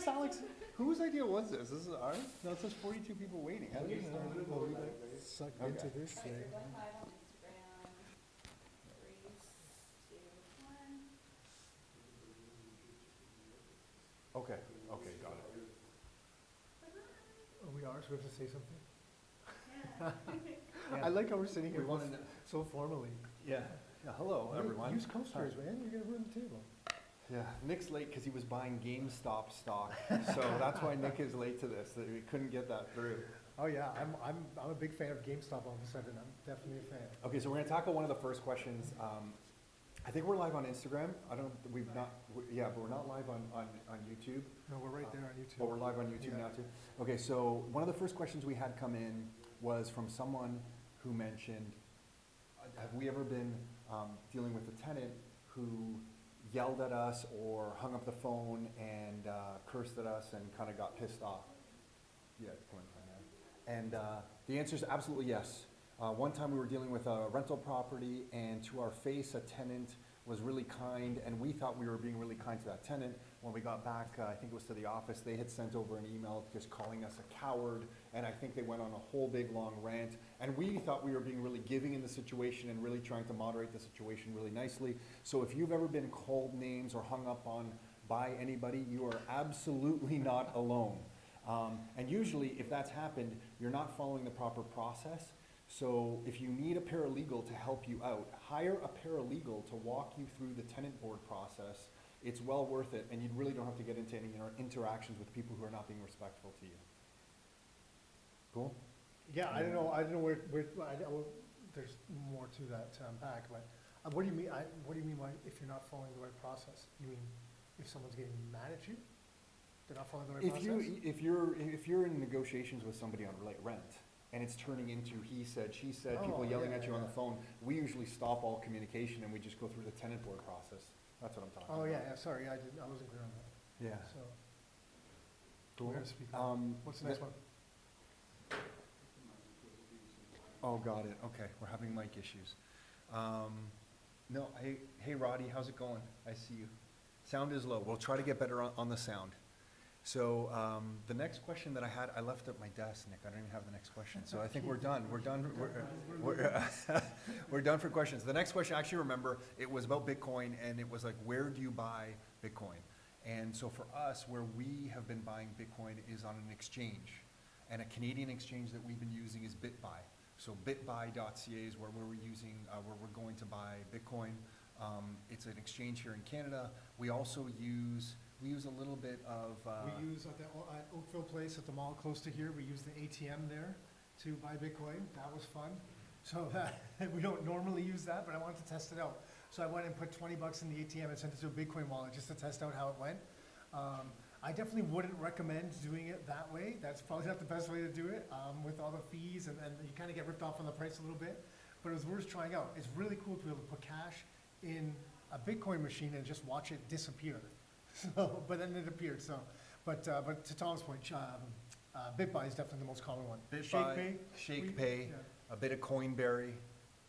this, Alex? Whose idea was this? This is ours? No, it says 42 people waiting. How did you Sucked Okay. into this Okay, thing. so go live on Instagram. 3, 2, 1. Okay, okay, got it. Oh, we are supposed to say something? Yeah. I like how we're sitting here We wanna so formally. Yeah, yeah, hello, everyone. Use coasters, man, you're gonna ruin the table. Yeah, Nick's late because he was buying GameStop stock, so that's why Nick is late to this, that we couldn't get that through. Oh, yeah, I'm a big fan of GameStop all of a sudden, I'm definitely a fan. Okay, so we're gonna tackle one of the first questions. I think we're live on Instagram. Yeah, but we're not live on YouTube. No, we're right there on But YouTube. we're live on YouTube Yeah. now too. Okay, so one of the first questions we had come in was from someone who mentioned, have we ever been dealing with a tenant who yelled at us or hung up the phone and cursed at us and kind of got pissed off? Yeah, come on, and the answer is absolutely yes. One time we were dealing with a rental property, and to our face, a tenant was really kind, and we thought we were being really kind to that tenant. When we got back, I think it was to the office, they had sent over an email just calling us a coward, and I think they went on a whole big long rant. And we thought we were being really giving in the situation and really trying to moderate the situation really nicely. So if you've ever been called names or hung up on by anybody, you are absolutely not alone. And usually, if that's happened, you're not following the proper process. So if you need a paralegal to help you out, hire a paralegal to walk you through the tenant board process. It's well worth it, and you really don't have to get into any interactions with people who are not being respectful to you. Cool? Yeah, I don't know where, there's more to that to unpack, but what do you mean, what do you mean by if you're not following the right process? You mean if someone's getting mad at you? They're not following the right process? If you're in negotiations with somebody on rent, and it's turning into he said, she said, people Oh, yelling yeah, at you on yeah. the phone, we usually stop all communication and we just go through the tenant board process. That's what I'm talking about. Oh, yeah, sorry, I wasn't clear on that, Yeah. so. Cool. We're gonna speak on. What's the next one? Oh, got it. Okay, we're having mic issues. No, hey Roddy, how's it going? I see you. Sound is low. We'll try to get better on the sound. So the next question that I had, I left at my desk, Nick. I don't even have the next question. So I think we're done. We're done. We're done for questions. The next question, I actually remember, it was about Bitcoin, and it was like, where do you buy Bitcoin? And so for us, where we have been buying Bitcoin is on an exchange. And a Canadian exchange that we've been using is BitBuy. So bitbuy.ca is where we're using, where we're going to buy Bitcoin. It's an exchange here in Canada. We also use a little bit of. We use at Oakville Place at the mall close to here, we use the ATM there to buy Bitcoin. That was fun. So we don't normally use that, but I wanted to test it out. So I went and put 20 bucks in the ATM and sent it to a Bitcoin wallet just to test out how it went. I definitely wouldn't recommend doing it that way. That's probably not the best way to do it with all the fees, and you kind of get ripped off on the price a little bit. But it was worth trying out. It's really cool to be able to put cash in a Bitcoin machine and just watch it disappear. So, but then it appeared. So, but to Tom's point, BitBuy is definitely the most common one. BitBuy, ShakePay, yeah. a bit of Coinberry,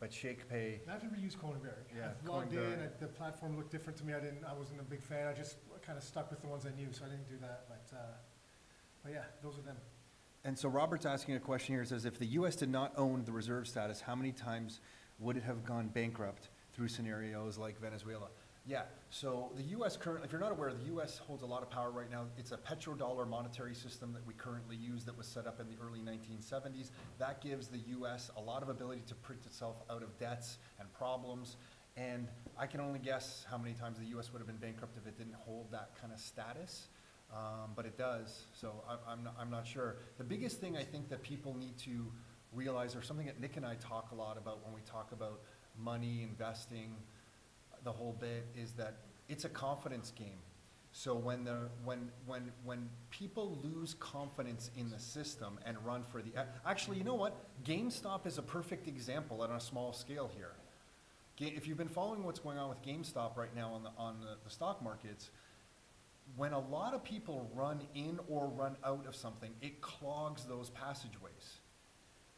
but ShakePay. I've never used Coinberry. Yeah, I've logged in. Coinberry. The platform looked different to me. I wasn't a big fan. I just kind of stuck with the ones I knew, so I didn't do that. But yeah, those are them. And so Robert's asking a question here. It says, if the U.S. did not own the reserve status, how many times would it have gone bankrupt through scenarios like Venezuela? Yeah, so the U.S. currently, if you're not aware, the U.S. holds a lot of power right now. It's a petrodollar monetary system that we currently use that was set up in the early 1970s. That gives the U.S. a lot of ability to print itself out of debts and problems. And I can only guess how many times the U.S. would have been bankrupt if it didn't hold that kind of status. But it does, so I'm not sure. The biggest thing I think that people need to realize, or something that Nick and I talk a lot about when we talk about money, investing, the whole bit, is that it's a confidence game. So when people lose confidence in the system and run for the, actually, you know what? GameStop is a perfect example on a small scale here. If you've been following what's going on with GameStop right now on the stock markets, when a lot of people run in or run out of something, it clogs those passageways.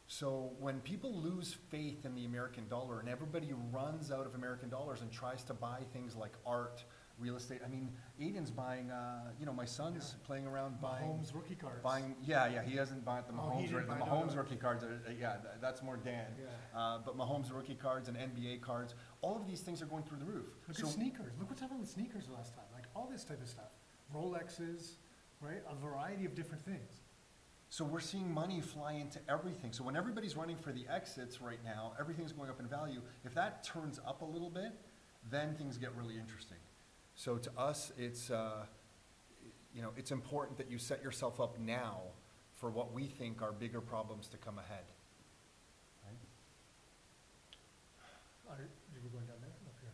So when people lose faith in the American dollar and everybody runs out of American dollars and tries to buy things like art, real estate. I mean, Aiden's buying, my son's Yeah. playing around buying. Mahomes rookie cards. He hasn't bought the Oh, he Mahomes, didn't the buy- no, Mahomes no. rookie cards are, that's more Dan. Yeah. But Mahomes rookie cards and NBA cards, all of these things are going through the roof. Look So- at sneakers. Look what's happening with sneakers the last time. Like all this type of stuff. Rolexes, right? A variety of different things. So we're seeing money fly into everything. So when everybody's running for the exits right now, everything's going up in value. If that turns up a little bit, then things get really interesting. So to us, it's, it's important that you set yourself up now for what we think are bigger problems to come ahead. Right? You were going down there? Up here.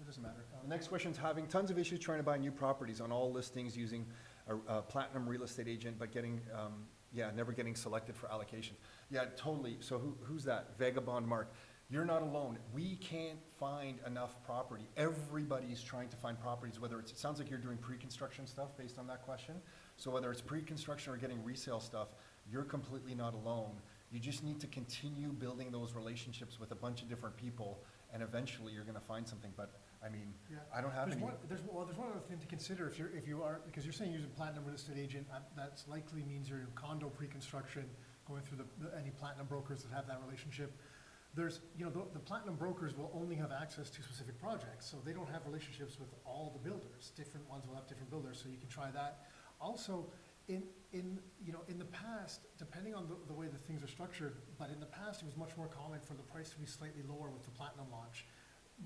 It doesn't matter. The next question's having tons of issues trying to buy new properties on all listings using a platinum real estate agent, but never getting selected for allocation. Yeah, totally. So who's that? Vagabond Mark. You're not alone. We can't find enough property. Everybody's trying to find properties, whether it sounds like you're doing pre-construction stuff based on that question. So whether it's pre-construction or getting resale stuff, you're completely not alone. You just need to continue building those relationships with a bunch of different people, and eventually you're gonna find something. But, I mean, Yeah. I don't have any. There's one other thing to consider if you are, because you're saying using platinum real estate agent, that's likely means you're in condo pre-construction, going through any platinum brokers that have that relationship. There's, the platinum brokers will only have access to specific projects, so they don't have relationships with all the builders. Different ones will have different builders, so you can try that. Also, in the past, depending on the way the things are structured, but in the past, it was much more common for the price to be slightly lower with the platinum launch.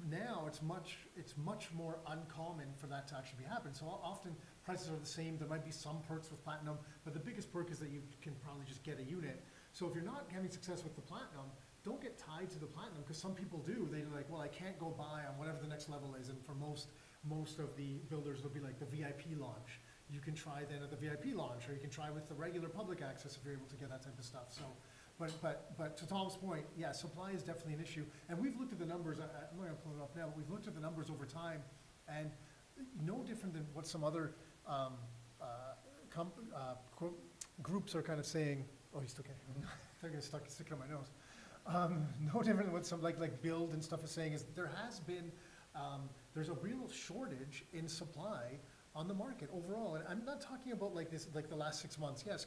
Now, it's much more uncommon for that to actually happen. So often, prices are the same. There might be some perks with platinum, but the biggest perk is that you can probably just get a unit. So if you're not having success with the platinum, don't get tied to the platinum, because some people do. They're like, well, I can't go buy on whatever the next level is, and for most of the builders, it'll be like the VIP launch. You can try then at the VIP launch, or you can try with the regular public access if you're able to get that type of stuff. So, but to Tom's point, yeah, supply is definitely an issue. And we've looked at the numbers, I'm not gonna pull it up now, but we've looked at the numbers over time, and no different than what some other groups are kind of saying. Oh, he's okay. They're gonna stick it on my nose. No different than what some like Build and stuff is saying is there has been, there's a real shortage in supply on the market overall. And I'm not talking about like this, like the last 6 months. Yes,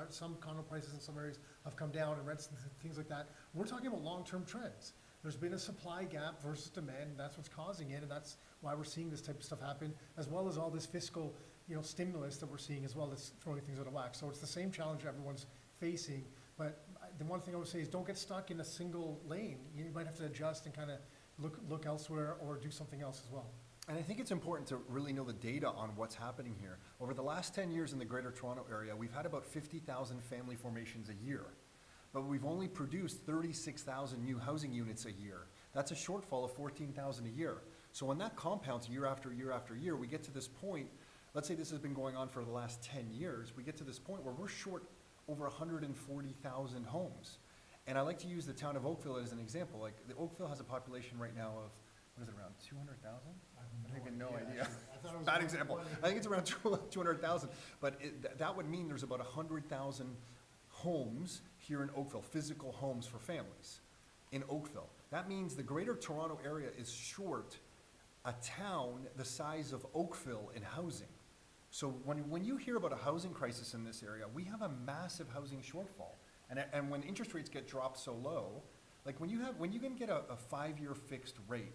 some condo prices in some areas have come down, and rents and things like that. We're talking about long-term trends. There's been a supply gap versus demand, and that's what's causing it, and that's why we're seeing this type of stuff happen, as well as all this fiscal, stimulus that we're seeing as well that's throwing things out of whack. So it's the same challenge everyone's facing, but the one thing I would say is don't get stuck in a single lane. You might have to adjust and kind of look elsewhere or do something else as well. And I think it's important to really know the data on what's happening here. Over the last 10 years in the Greater Toronto Area, we've had about 50,000 family formations a year, but we've only produced 36,000 new housing units a year. That's a shortfall of 14,000 a year. So when that compounds year after year after year, we get to this point, let's say this has been going on for the last 10 years, we get to this point where we're short over 140,000 homes. And I like to use the town of Oakville as an example. Like, the Oakville has a population right now of, what is it, around 200,000? I have no idea. I thought it was Bad like example. 20. I think it's around 200,000. But that would mean there's about 100,000 homes here in Oakville, physical homes for families in Oakville. That means the Greater Toronto Area is short a town the size of Oakville in housing. So when you hear about a housing crisis in this area, we have a massive housing shortfall. And when interest rates get dropped so low, like when you can get a 5-year fixed rate,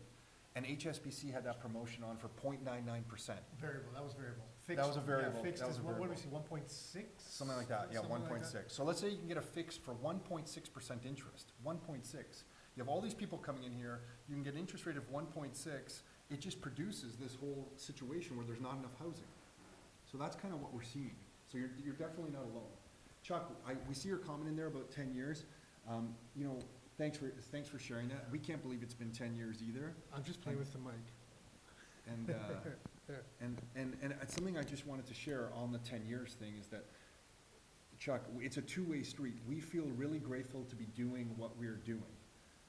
and HSBC had that promotion on for 0.99%. Variable, that was variable. That was a variable. Yeah, fixed That was is, a what do we variable. see, 1.6? Something like that, yeah, Something like 1.6. that. So let's say you can get a fixed for 1.6% interest, 1.6. You have all these people coming in here, you can get an interest rate of 1.6, it just produces this whole situation where there's not enough housing. So that's kind of what we're seeing. So you're definitely not alone. Chuck, we see your comment in there about 10 years. Thanks for sharing that. We can't believe it's been 10 years either. I'm just playing with the mic. And it's something I just wanted to share on the 10 years thing is that, Chuck, it's a two-way street. We feel really grateful to be doing what we're doing.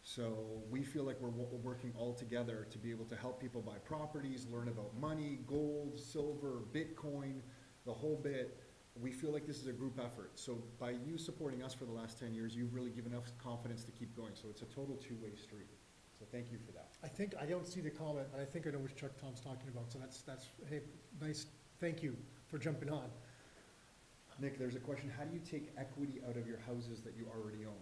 So we feel like we're working all together to be able to help people buy properties, learn about money, gold, silver, Bitcoin, the whole bit. We feel like this is a group effort. So by you supporting us for the last 10 years, you've really given us confidence to keep going. So it's a total two-way street. So thank you for that. I think, I don't see the comment, but I think I know which truck Tom's talking about, so that's, hey, nice, thank you for jumping on. Nick, there's a question, how do you take equity out of your houses that you already own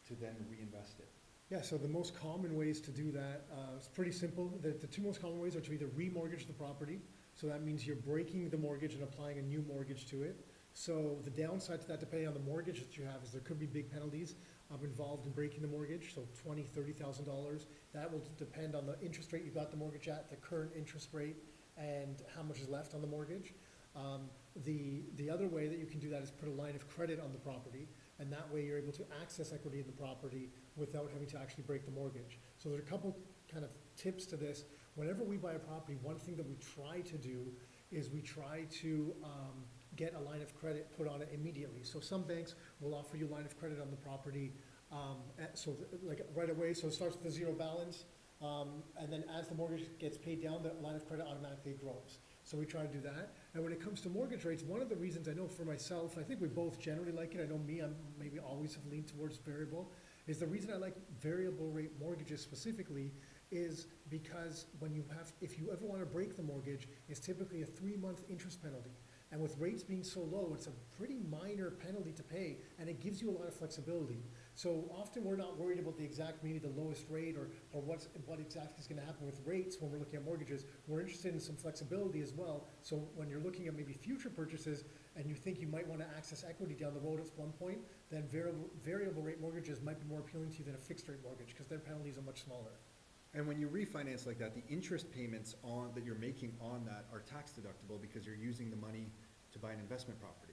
to then reinvest it? Yeah, so the most common ways to do that, it's pretty simple. The two most common ways are to either remortgage the property, so that means you're breaking the mortgage and applying a new mortgage to it. So the downside to that, depending on the mortgage that you have, is there could be big penalties involved in breaking the mortgage, so $20,000, $30,000. That will depend on the interest rate you got the mortgage at, the current interest rate, and how much is left on the mortgage. The other way that you can do that is put a line of credit on the property, and that way you're able to access equity in the property without having to actually break the mortgage. So there's a couple kind of tips to this. Whenever we buy a property, one thing that we try to do is we try to get a line of credit put on it immediately. So some banks will offer you a line of credit on the property, like right away, so it starts with a zero balance, and then as the mortgage gets paid down, the line of credit automatically grows. So we try to do that. And when it comes to mortgage rates, one of the reasons I know for myself, I think we both generally like it, I know me, I'm maybe always have leaned towards variable, is the reason I like variable rate mortgages specifically is because when you have, if you ever want to break the mortgage, it's typically a 3-month interest penalty. And with rates being so low, it's a pretty minor penalty to pay, and it gives you a lot of flexibility. So often we're not worried about the exact, maybe the lowest rate or what exactly is gonna happen with rates when we're looking at mortgages. We're interested in some flexibility as well. So when you're looking at maybe future purchases and you think you might wanna access equity down the road at one point, then variable rate mortgages might be more appealing to you than a fixed rate mortgage because their penalties are much smaller. And when you refinance like that, the interest payments that you're making on that are tax deductible because you're using the money to buy an investment property.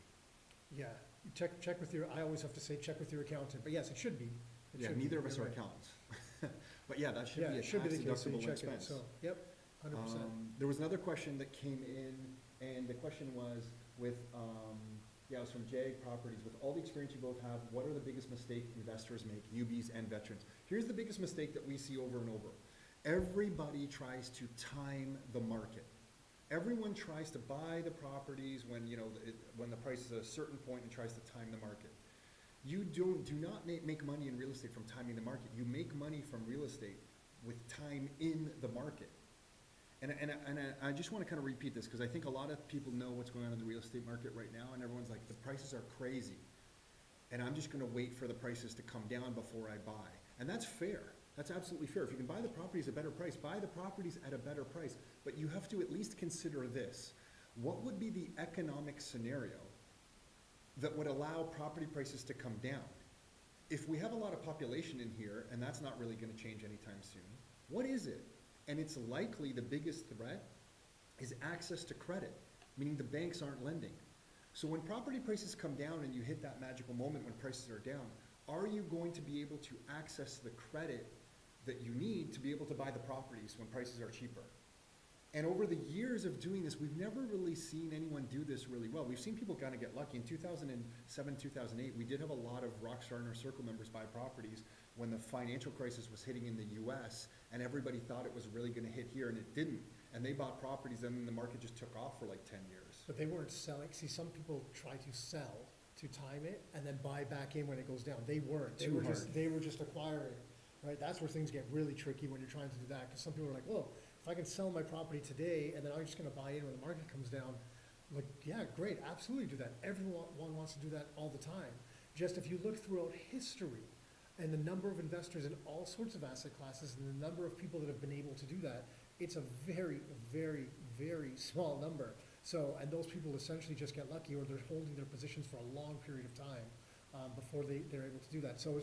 Yeah, you check with your, I always have to say, check with your accountant, but yes, it should be. It Yeah, should be. neither of us You're are right. accountants. But yeah, that should Yeah, be a it should be tax the case, so you deductible check it, expense. so, yep, 100%. There was another question that came in, and the question was with, it was from JAG Properties. With all the experience you both have, what are the biggest mistakes investors make, newbies and veterans? Here's the biggest mistake that we see over and over. Everybody tries to time the market. Everyone tries to buy the properties when, when the price is at a certain point and tries to time the market. You do not make money in real estate from timing the market. You make money from real estate with time in the market. And I just want to kind of repeat this because I think a lot of people know what's going on in the real estate market right now, and everyone's like, the prices are crazy. And I'm just going to wait for the prices to come down before I buy. And that's fair. That's absolutely fair. If you can buy the properties at a better price, buy the properties at a better price. But you have to at least consider this. What would be the economic scenario that would allow property prices to come down? If we have a lot of population in here, and that's not really going to change anytime soon, what is it? And it's likely the biggest threat is access to credit, meaning the banks aren't lending. So when property prices come down and you hit that magical moment when prices are down, are you going to be able to access the credit that you need to be able to buy the properties when prices are cheaper? And over the years of doing this, we've never really seen anyone do this really well. We've seen people kind of get lucky. In 2007, 2008, we did have a lot of Rockstar Inner Circle members buy properties when the financial crisis was hitting in the US, and everybody thought it was really gonna hit here, and it didn't. And they bought properties, and then the market just took off for like 10 years. But they weren't selling, see, some people try to sell to time it and then buy back in when it goes down. They weren't. They were just acquiring, right? That's where things get really tricky when you're trying to do that, because some people are like, well, if I can sell my property today and then I'm just gonna buy in when the market comes down, like, yeah, great, absolutely do that. Everyone wants to do that all the time. Just if you look throughout history and the number of investors in all sorts of asset classes and the number of people that have been able to do that, it's a very, very, very small number. So, and those people essentially just get lucky, or they're holding their positions for a long period of time before they're able to do that. So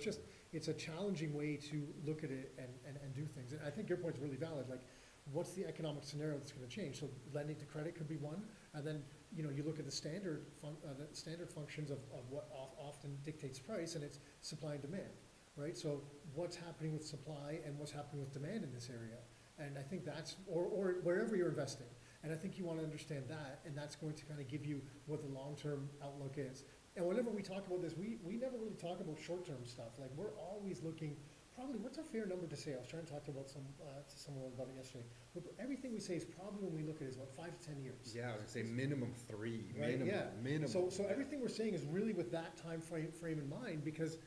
it's a challenging way to look at it and do things. And I think your point's really valid. Like, what's the economic scenario that's going to change? So lending to credit could be one, and then you look at the standard functions of what often dictates price, and it's supply and demand, right? So what's happening with supply and what's happening with demand in this area? And I think that's, or wherever you're investing. And I think you want to understand that, and that's going to kind of give you what the long-term outlook is. And whenever we talk about this, we never really talk about short-term stuff. Like, we're always looking, probably, what's a fair number to say? I was trying to talk about to someone about it yesterday. But everything we say is probably, when we look at it, is about 5 to 10 years. Yeah, I was gonna say minimum 3, Right, minimum, yeah. minimum. So everything we're saying is really with that time frame in mind, because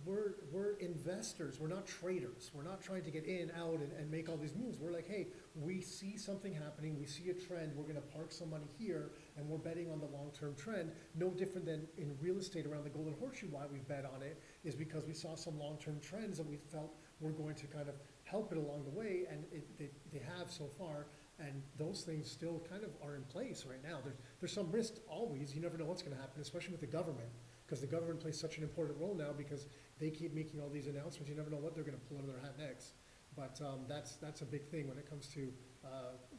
we're investors, we're not traders. We're not trying to get in, out, and make all these moves. We're like, hey, we see something happening, we see a trend, we're gonna park some money here, and we're betting on the long-term trend. No different than in real estate around the Golden Horseshoe, why we bet on it is because we saw some long-term trends that we felt were going to kind of help it along the way, and they have so far, and those things still kind of are in place right now. There's some risk always, you never know what's gonna happen, especially with the government, because the government plays such an important role now because they keep making all these announcements, you never know what they're gonna pull out of their hat next. But that's a big thing when it comes to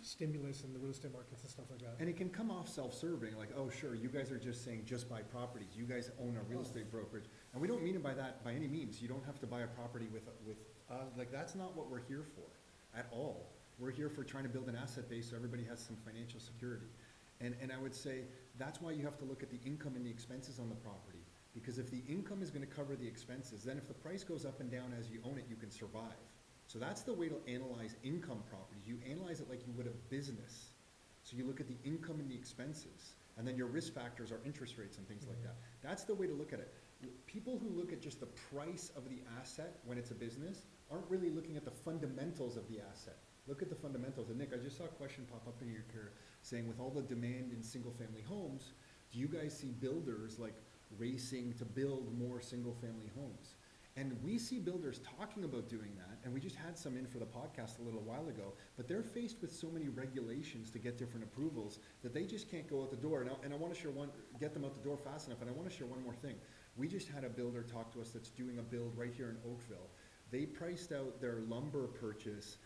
stimulus in the real estate markets and stuff like that. And it can come off self-serving, like, oh, sure, you guys are just saying just buy properties, you guys own a real estate brokerage. And we don't mean it by that by any means. You don't have to buy a property with, like, that's not what we're here for at all. We're here for trying to build an asset base so everybody has some financial security. And I would say that's why you have to look at the income and the expenses on the property. Because if the income is gonna cover the expenses, then if the price goes up and down as you own it, you can survive. So that's the way to analyze income properties. You analyze it like you would a business. So you look at the income and the expenses, and then your risk factors are interest rates and things like that. That's the way to look at it. People who look at just the price of the asset when it's a business aren't really looking at the fundamentals of the asset. Look at the fundamentals. And Nick, I just saw a question pop up in your career saying with all the demand in single-family homes, do you guys see builders like racing to build more single-family homes? And we see builders talking about doing that, and we just had some in for the podcast a little while ago, but they're faced with so many regulations to get different approvals that they just can't go out the door. And I want to share get them out the door fast enough, and I want to share one more thing. We just had a builder talk to us that's doing a build right here in Oakville. They priced out their lumber purchase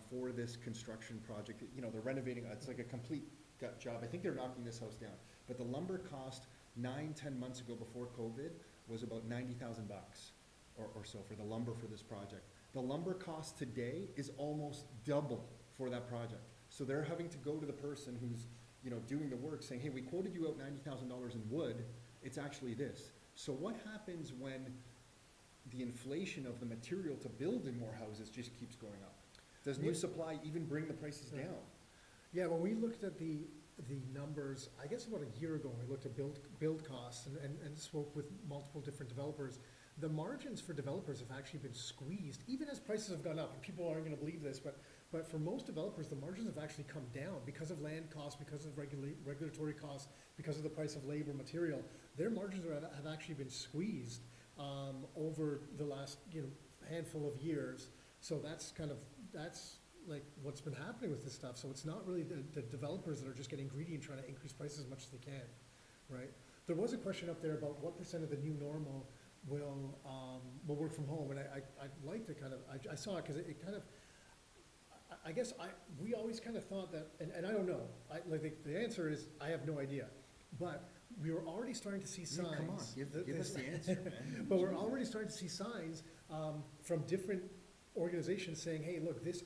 for this construction project. You know, they're renovating, it's like a complete gut job. I think they're knocking this house down. But the lumber cost 9-10 months ago before COVID was about $90,000 or so for the lumber for this project. The lumber cost today is almost double for that project. So they're having to go to the person who's, you know, doing the work saying, hey, we quoted you out $90,000 in wood, it's actually this. So what happens when the inflation of the material to build in more houses just keeps going up? Does new supply even bring the prices down? Yeah, when we looked at the numbers, I guess about a year ago, we looked at build costs and spoke with multiple different developers. The margins for developers have actually been squeezed, even as prices have gone up. And people aren't going to believe this, but for most developers, the margins have actually come down because of land costs, because of regulatory costs, because of the price of labor, material. Their margins have actually been squeezed over the last handful of years. So that's like what's been happening with this stuff. So it's not really the developers that are just getting greedy and trying to increase prices as much as they can, right? There was a question up there about what % of the new normal will work from home, and I'd like to kind of, I saw it because it kind of, I guess we always kind of thought that, and I don't know, the answer is I have no idea, but we were already starting to see signs. Come on, give us the answer, man. But we're already starting to see signs from different organizations saying, hey, look, this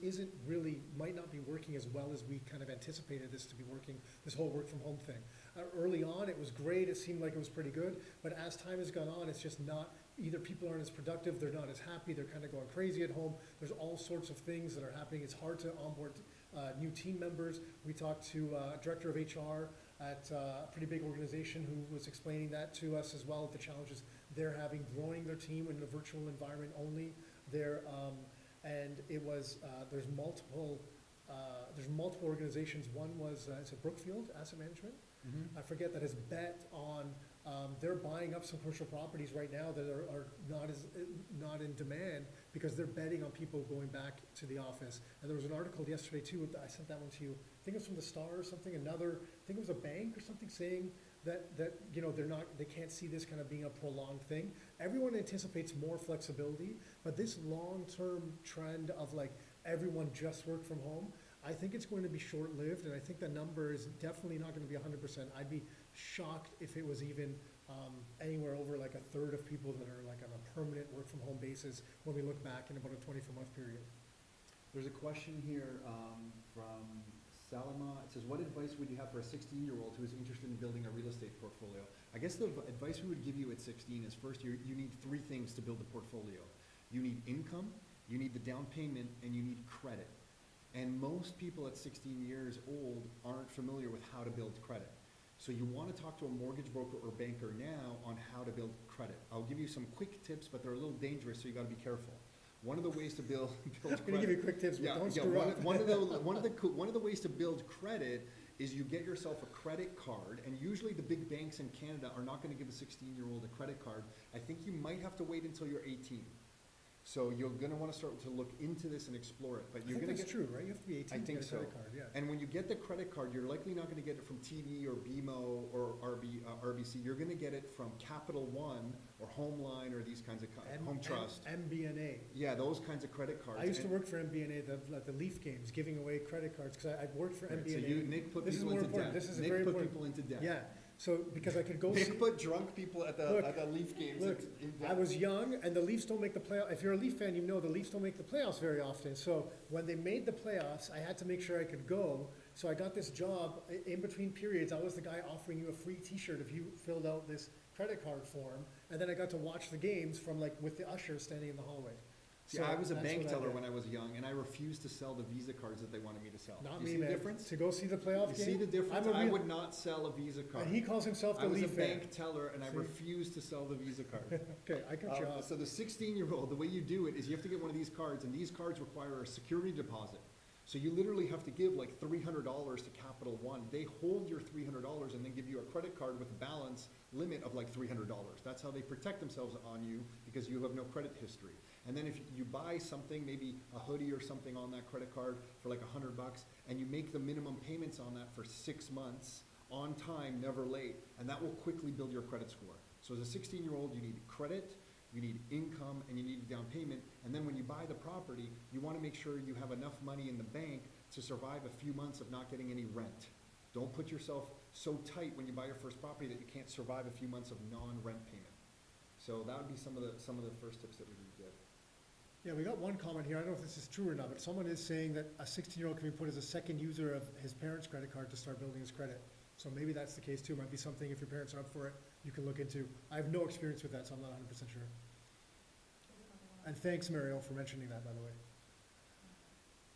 might not be working as well as we kind of anticipated this to be working, this whole work from home thing. Early on, it was great, it seemed like it was pretty good, but as time has gone on, it's just not, either people aren't as productive, they're not as happy, they're kind of going crazy at home, there's all sorts of things that are happening, it's hard to onboard new team members. We talked to a director of HR at a pretty big organization who was explaining that to us as well, the challenges they're having growing their team in a virtual environment only. And it was, there's multiple organizations. One was, is it Brookfield Asset Management? Mm-hmm. I forget, that has bet on, they're buying up some commercial properties right now that are not in demand because they're betting on people going back to the office. And there was an article yesterday too, I sent that one to you, I think it was from the Star or something, I think it was a bank or something saying that they can't see this kind of being a prolonged thing. Everyone anticipates more flexibility, but this long-term trend of like everyone just work from home, I think it's going to be short-lived, and I think the number is definitely not going to be 100%. I'd be shocked if it was even anywhere over like a third of people that are like on a permanent work from home basis when we look back in about a 24-month period. There's a question here from Salima. It says, what advice would you have for a 16-year-old who is interested in building a real estate portfolio? I guess the advice we would give you at 16 is first, you need 3 things to build a portfolio. You need income, you need the down payment, and you need credit. And most people at 16 years old aren't familiar with how to build credit. So you wanna talk to a mortgage broker or banker now on how to build credit. I'll give you some quick tips, but they're a little dangerous, so you gotta be careful. One of the ways to build I'm credit. gonna give you quick tips, but don't screw up. One of the ways to build credit is you get yourself a credit card, and usually the big banks in Canada are not gonna give a 16-year-old a credit card. I think you might have to wait until you're 18. So you're gonna wanna start to look into this and explore it, but I you're think gonna that's get. true, right? You have to be 18 to think get a so. credit card, yeah. And when you get the credit card, you're likely not gonna get it from TD or BMO or RBC. You're gonna get it from Capital One or Homeline or these kinds of, Home Trust. MBNA. Yeah, those kinds of credit cards. I used to And- work for MBNA, the Leaf games, giving away credit cards, because I'd worked for Right, MBNA. so Nick put This is people more into important. debt. This is Nick very put important. people into debt. Yeah, so, because I could go see. Nick put drunk people at Look, the Leaf games Look, in debt. I was young, and the Leafs don't make the playoff. If you're a Leaf fan, you know the Leafs don't make the playoffs very often. So when they made the playoffs, I had to make sure I could go. So I got this job in between periods. I was the guy offering you a free T-shirt if you filled out this credit card form, and then I got to watch the games from with the ushers standing in the hallway. See, So I was a that's bank what I teller did. when I was young, and I refused to sell the Visa cards that they wanted me to sell. Not You me, see the man. difference? To go see the playoff You game. see the difference? I'm a I real- would not sell a Visa card. And he calls himself I the was a Leaf fan. bank teller, and I See? refused to sell the Visa card. Okay, I got you off. So the 16-year-old, the way you do it is you have to get one of these cards, and these cards require a security deposit. So you literally have to give like $300 to Capital One. They hold your $300 and then give you a credit card with a balance limit of like $300. That's how they protect themselves on you, because you have no credit history. And then if you buy something, maybe a hoodie or something on that credit card for like $100, and you make the minimum payments on that for 6 months, on time, never late, and that will quickly build your credit score. So as a 16-year-old, you need credit, you need income, and you need a down payment. And then when you buy the property, you want to make sure you have enough money in the bank to survive a few months of not getting any rent. Don't put yourself so tight when you buy your first property that you can't survive a few months of non-rent payment. So that would be some of the first tips that we would give. Yeah, we got one comment here. I don't know if this is true or not, but someone is saying that a 16-year-old can be put as a second user of his parents' credit card to start building his credit. So maybe that's the case too. Might be something, if your parents are up for it, you can look into. I have no experience with that, so I'm not 100% sure. And thanks, Mariel, for mentioning that, by the way.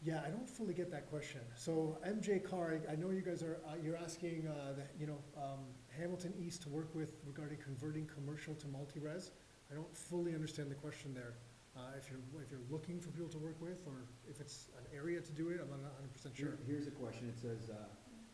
Yeah, I don't fully get that question. So MJ Carr, I know you guys are, you're asking, Hamilton East to work with regarding converting commercial to multi-res. I don't fully understand the question there. If you're looking for people to work with, or if it's an area to do it, I'm not 100% sure. Here's a question. It says,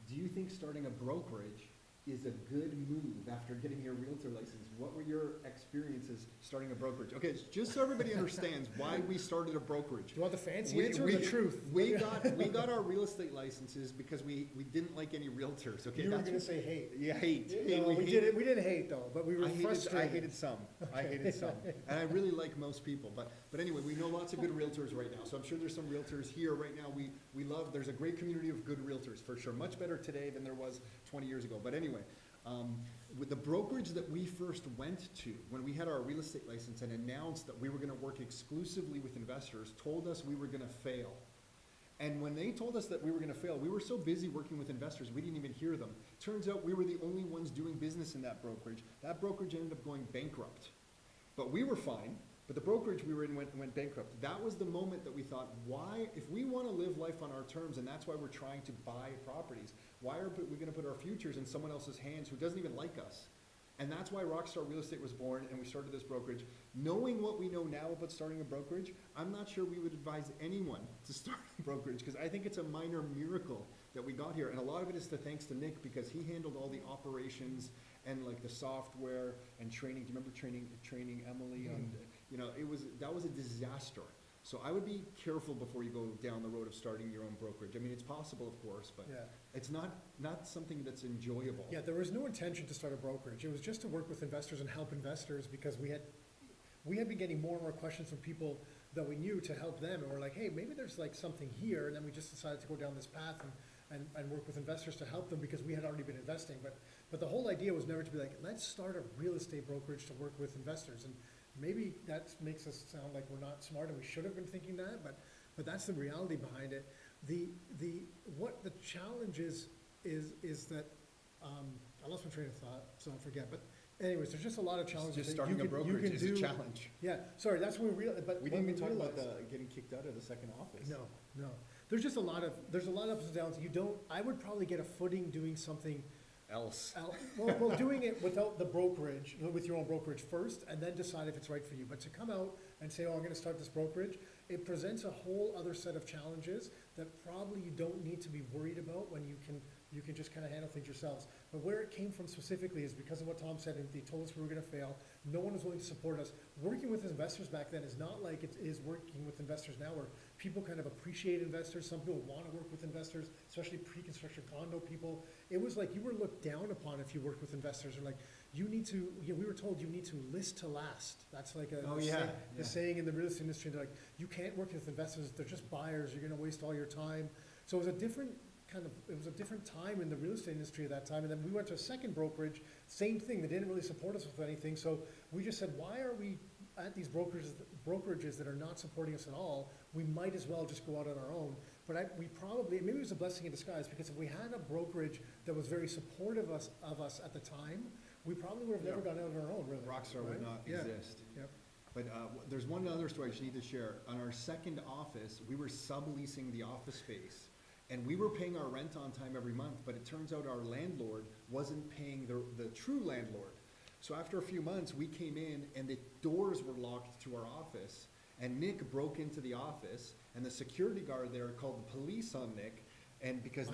do you think starting a brokerage is a good move after getting your realtor license? What were your experiences starting a brokerage? Okay, just so everybody understands why we started a brokerage. Do you want the fancy answer or the truth? We got our real estate licenses because we didn't like any realtors, okay? You were That's gonna what- say hate. Yeah, hate. No, we didn't hate though, but we were I frustrated. hated some. I hated some. And I really like most people. But anyway, we know lots of good realtors right now. So I'm sure there's some realtors here right now. We love, there's a great community of good realtors for sure. Much better today than there was 20 years ago. But anyway, with the brokerage that we first went to when we had our real estate license and announced that we were gonna work exclusively with investors, told us we were gonna fail. And when they told us that we were gonna fail, we were so busy working with investors, we didn't even hear them. Turns out we were the only ones doing business in that brokerage. That brokerage ended up going bankrupt. But we were fine, but the brokerage we were in went bankrupt. That was the moment that we thought, why, if we wanna live life on our terms, and that's why we're trying to buy properties, why are we gonna put our futures in someone else's hands who doesn't even like us? And that's why Rockstar Real Estate was born, and we started this brokerage. Knowing what we know now about starting a brokerage, I'm not sure we would advise anyone to start a brokerage, because I think it's a minor miracle that we got here. And a lot of it is thanks to Nick, because he handled all the operations and like the software and training. Do you remember training Emily? And that was a disaster. So I would be careful before you go down the road of starting your own brokerage. I mean, it's possible, of course, but Yeah. it's not something that's enjoyable. Yeah, there was no intention to start a brokerage. It was just to work with investors and help investors, because we had been getting more and more questions from people that we knew to help them. And we're like, hey, maybe there's like something here. And then we just decided to go down this path and work with investors to help them, because we had already been investing. But the whole idea was never to be like, let's start a real estate brokerage to work with investors. And maybe that makes us sound like we're not smart and we should have been thinking that, but that's the reality behind it. What the challenge is that, I lost my train of thought, so I forget, but anyways, there's just a lot of challenges. Just that starting you a can- you brokerage can is a do- challenge. Yeah, sorry, that's when we realized, but We when didn't even talk about realized- getting kicked out of the second office. No. There's just there's a lot of ups and downs. I would probably get a footing doing something else. Well, doing it without the brokerage, with your own brokerage first, and then decide if it's right for you. But to come out and say, oh, I'm gonna start this brokerage, it presents a whole other set of challenges that probably you don't need to be worried about when you can just kind of handle things yourselves. But where it came from specifically is because of what Tom said, and they told us we were gonna fail. No one was willing to support us. Working with investors back then is not like it is working with investors now, where people kind of appreciate investors. Some people wanna work with investors, especially pre-construction condo people. It was like you were looked down upon if you worked with investors, or like, you need to, we were told you need to list to last. That's like the saying in the real estate industry. They're like, you can't work with investors, they're just buyers, you're gonna waste all your time. So it was a different time in the real estate industry at that time. And then we went to a second brokerage, same thing, they didn't really support us with anything. So we just said, why are we at these brokerages that are not supporting us at all? We might as well just go out on our own. But we probably, maybe it was a blessing in disguise, because if we had a brokerage that was very supportive of us at the time, we probably would have never gone out on our own, really. Rockstar would not exist. Yep. But there's one other story I just need to share. On our second office, we were subleasing the office space, and we were paying our rent on time every month, but it turns out our landlord wasn't paying the true landlord. So after a few months, we came in and the doors were locked to our office, and Nick broke into the office, and the security guard there called the police on Nick. And because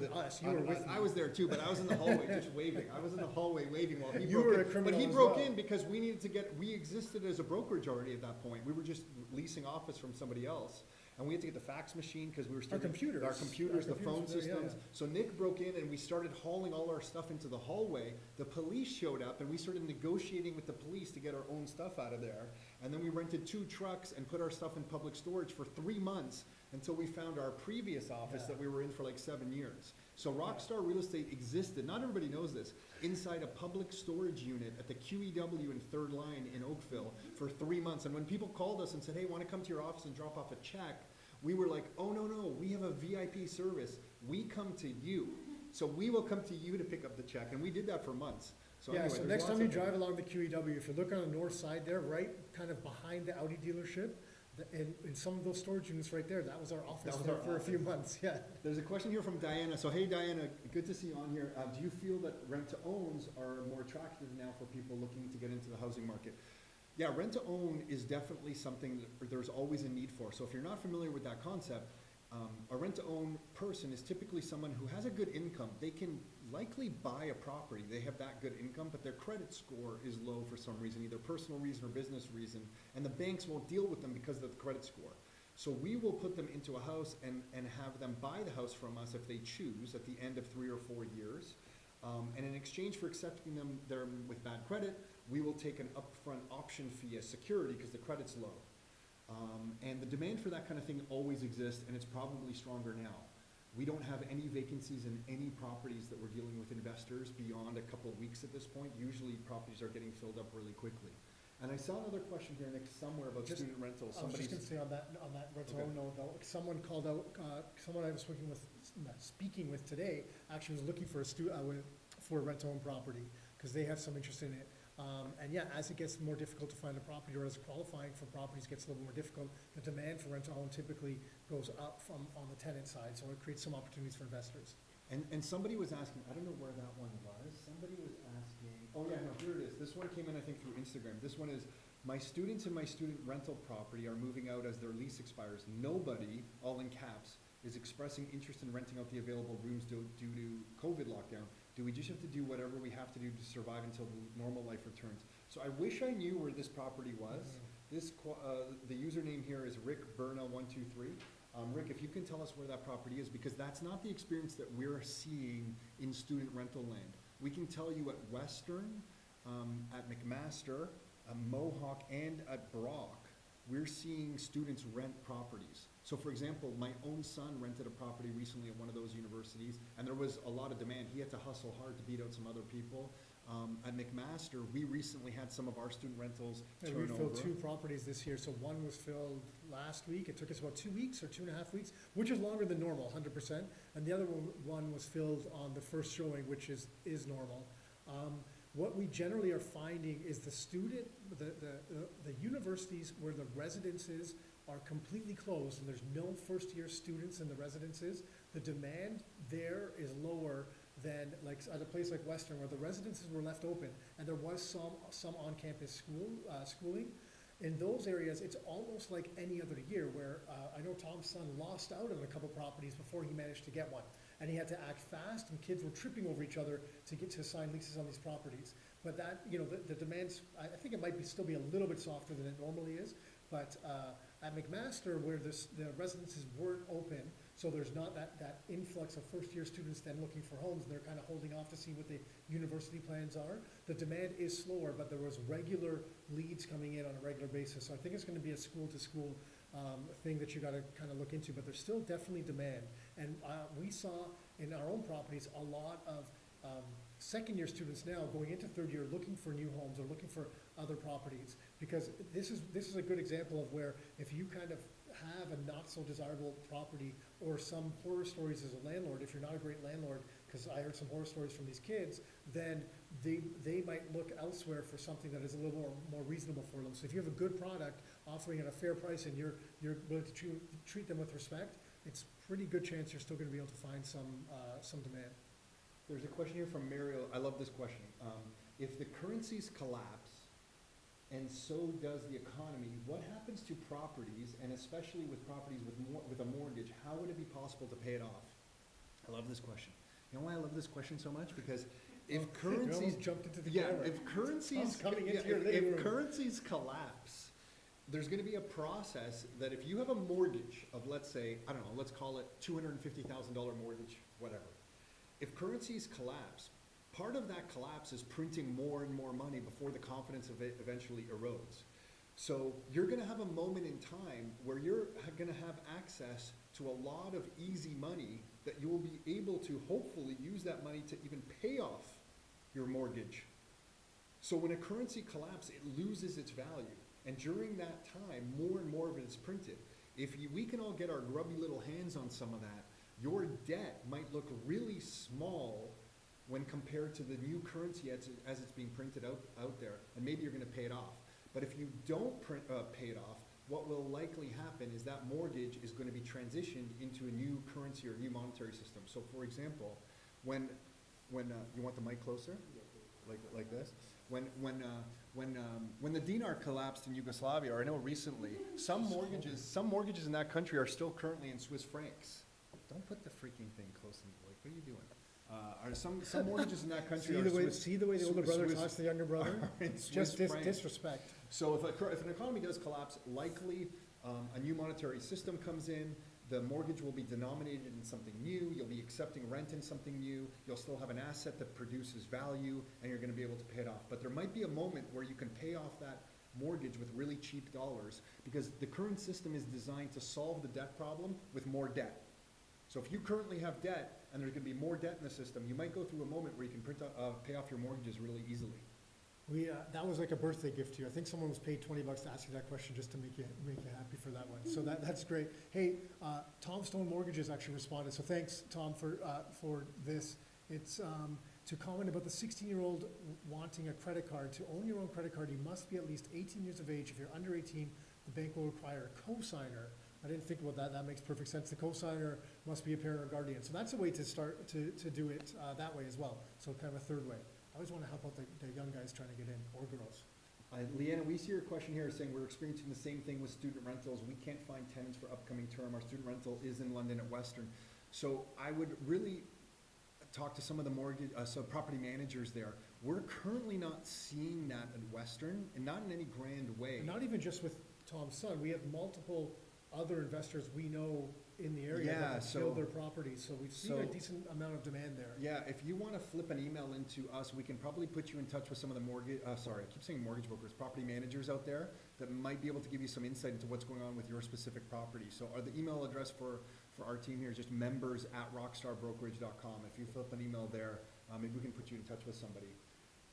I was there too, but I was in the hallway just waving. I was in the hallway waving while he broke in. But he broke in because we existed as a brokerage already at that point. We were just leasing office from somebody else. And we had to get the fax machine because we were starting our computers, the phone systems. So Nick broke in and we started hauling all our stuff into the hallway. The police showed up and we started negotiating with the police to get our own stuff out of there. And then we rented 2 trucks and put our stuff in public storage for 3 months until we found our previous office that we were in for like 7 years. So Rockstar Real Estate existed, not everybody knows this, inside a public storage unit at the QEW in 3rd Line in Oakville for 3 months. And when people called us and said, hey, want to come to your office and drop off a check, we were like, oh, no, we have a VIP service. We come to you. So we will come to you to pick up the check. And we did that for months. So anyway, so next time you drive along the QEW, if you look on the north side there, right kind of behind the Audi dealership, in some of those storage units right there, that was our office for a few months, There's a question here from Diana. So hey, Diana, good to see you on here. Do you feel that rent-to-owns are more attractive now for people looking to get into the housing market? Yeah, rent-to-own is definitely something that there's always a need for. So if you're not familiar with that concept, a rent-to-own person is typically someone who has a good income. They can likely buy a property. They have that good income, but their credit score is low for some reason, either personal reason or business reason, and the banks won't deal with them because of the credit score. So we will put them into a house and have them buy the house from us if they choose at the end of 3 or 4 years. And in exchange for accepting them with bad credit, we will take an upfront option fee as security because the credit's low. And the demand for that kind of thing always exists, and it's probably stronger now. We don't have any vacancies in any properties that we're dealing with investors beyond a couple of weeks at this point. Usually properties are getting filled up really quickly. And I saw another question here, Nick, somewhere about student rentals. I was just gonna say on that rental note, though, someone called out, someone I was speaking with today, actually was looking for for a rent-own property, because they have some interest in it. And yeah, as it gets more difficult to find a property, or as qualifying for properties gets a little more difficult, the demand for rent-to-own typically goes up on the tenant side, so it creates some opportunities for investors. And somebody was asking, I don't know where that one was, somebody was asking, oh yeah, no, here it is. This one came in, I think, through Instagram. This one is, my students in my student rental property are moving out as their lease expires. Nobody, all in caps, is expressing interest in renting out the available rooms due to COVID lockdown. Do we just have to do whatever we have to do to survive until normal life returns? So I wish I knew where this property was. This the username here is Rick Berna 123. Rick, if you can tell us where that property is, because that's not the experience that we're seeing in student rental land. We can tell you at Western, at McMaster, Mohawk, and at Brock, we're seeing students rent properties. So for example, my own son rented a property recently at one of those universities, and there was a lot of demand. He had to hustle hard to beat out some other people. At McMaster, we recently had some of our student rentals turn over. We filled 2 properties this year. So one was filled last week. It took us about 2 weeks or 2.5 weeks, which is longer than normal, 100%. And the other one was filled on the first showing, which is normal. What we generally are finding is the universities where the residences are completely closed and there's no first-year students in the residences, the demand there is lower than like at a place like Western where the residences were left open and there was some on-campus schooling. In those areas, it's almost like any other year where I know Tom's son lost out on a couple properties before he managed to get one. And he had to act fast and kids were tripping over each other to get to sign leases on these properties. But that, you know, the demands, I think it might still be a little bit softer than it normally is. But at McMaster, where the residences weren't open, so there's not that influx of first-year students then looking for homes, and they're kind of holding off to see what the university plans are. The demand is slower, but there was regular leads coming in on a regular basis. So I think it's going to be a school-to-school thing that you got to kind of look into, but there's still definitely demand. And we saw in our own properties a lot of second-year students now going into third year looking for new homes or looking for other properties, because this is a good example of where if you kind of have a not so desirable property or some horror stories as a landlord, if you're not a great landlord, because I heard some horror stories from these kids, then they might look elsewhere for something that is a little more reasonable for them. So if you have a good product offering at a fair price and you're willing to treat them with respect, it's pretty good chance you're still going to be able to find some demand. There's a question here from Mariel. I love this question. If the currencies collapse, and so does the economy, what happens to properties, and especially with properties with a mortgage, how would it be possible to pay it off? I love this question. You know why I love this question so much? Because if currencies jumped into the yeah, camera. if currencies Coming into yeah, your living if room. currencies collapse, there's going to be a process that if you have a mortgage of, let's say, I don't know, let's call it $250,000 mortgage, whatever. If currencies collapse, part of that collapse is printing more and more money before the confidence of it eventually erodes. So you're going to have a moment in time where you're going to have access to a lot of easy money that you will be able to hopefully use that money to even pay off your mortgage. So when a currency collapses, it loses its value. And during that time, more and more of it is printed. If we can all get our grubby little hands on some of that, your debt might look really small when compared to the new currency as it's being printed out there, and maybe you're going to pay it off. But if you don't pay it off, what will likely happen is that mortgage is going to be transitioned into a new currency or new monetary system. So for example, when you want the mic closer? Like this? When the dinar collapsed in Yugoslavia, or I know recently, some mortgages in that country are still currently in Swiss francs. Don't put the freaking thing close to me, Blake. What are you doing? Some mortgages in that country See the way the older brother talks to the younger brother? It's Just disrespect. So if an economy does collapse, likely a new monetary system comes in, the mortgage will be denominated in something new, you'll be accepting rent in something new, you'll still have an asset that produces value, and you're going to be able to pay it off. But there might be a moment where you can pay off that mortgage with really cheap dollars, because the current system is designed to solve the debt problem with more debt. So if you currently have debt, and there's going to be more debt in the system, you might go through a moment where you can pay off your mortgages really easily. That was like a birthday gift to you. I think someone was paid $20 to ask you that question just to make you happy for that one. So that's great. Hey, Tom Stone Mortgages actually responded. So thanks, Tom, for this. It's to comment about the 16-year-old wanting a credit card. To own your own credit card, you must be at least 18 years of age. If you're under 18, the bank will require a cosigner. I didn't think about that. That makes perfect sense. The cosigner must be a parent or guardian. So that's a way to start to do it that way as well. So kind of a third way. I always want to help out the young guys trying to get in, or girls. Leanna, we see your question here saying we're experiencing the same thing with student rentals. We can't find tenants for upcoming term. Our student rental is in London at Western. So I would really talk to some of the property managers there. We're currently not seeing that at Western, and not in any grand way. And not even just with Tom's son. We have multiple other investors we know in the area that have built their properties, so we've seen a decent amount of demand there. Yeah, if you want to flip an email into us, we can probably put you in touch with some of the mortgage brokers, property managers out there that might be able to give you some insight into what's going on with your specific property. So the email address for our team here is just members@rockstarbrokerage.com. If you flip an email there, maybe we can put you in touch with somebody.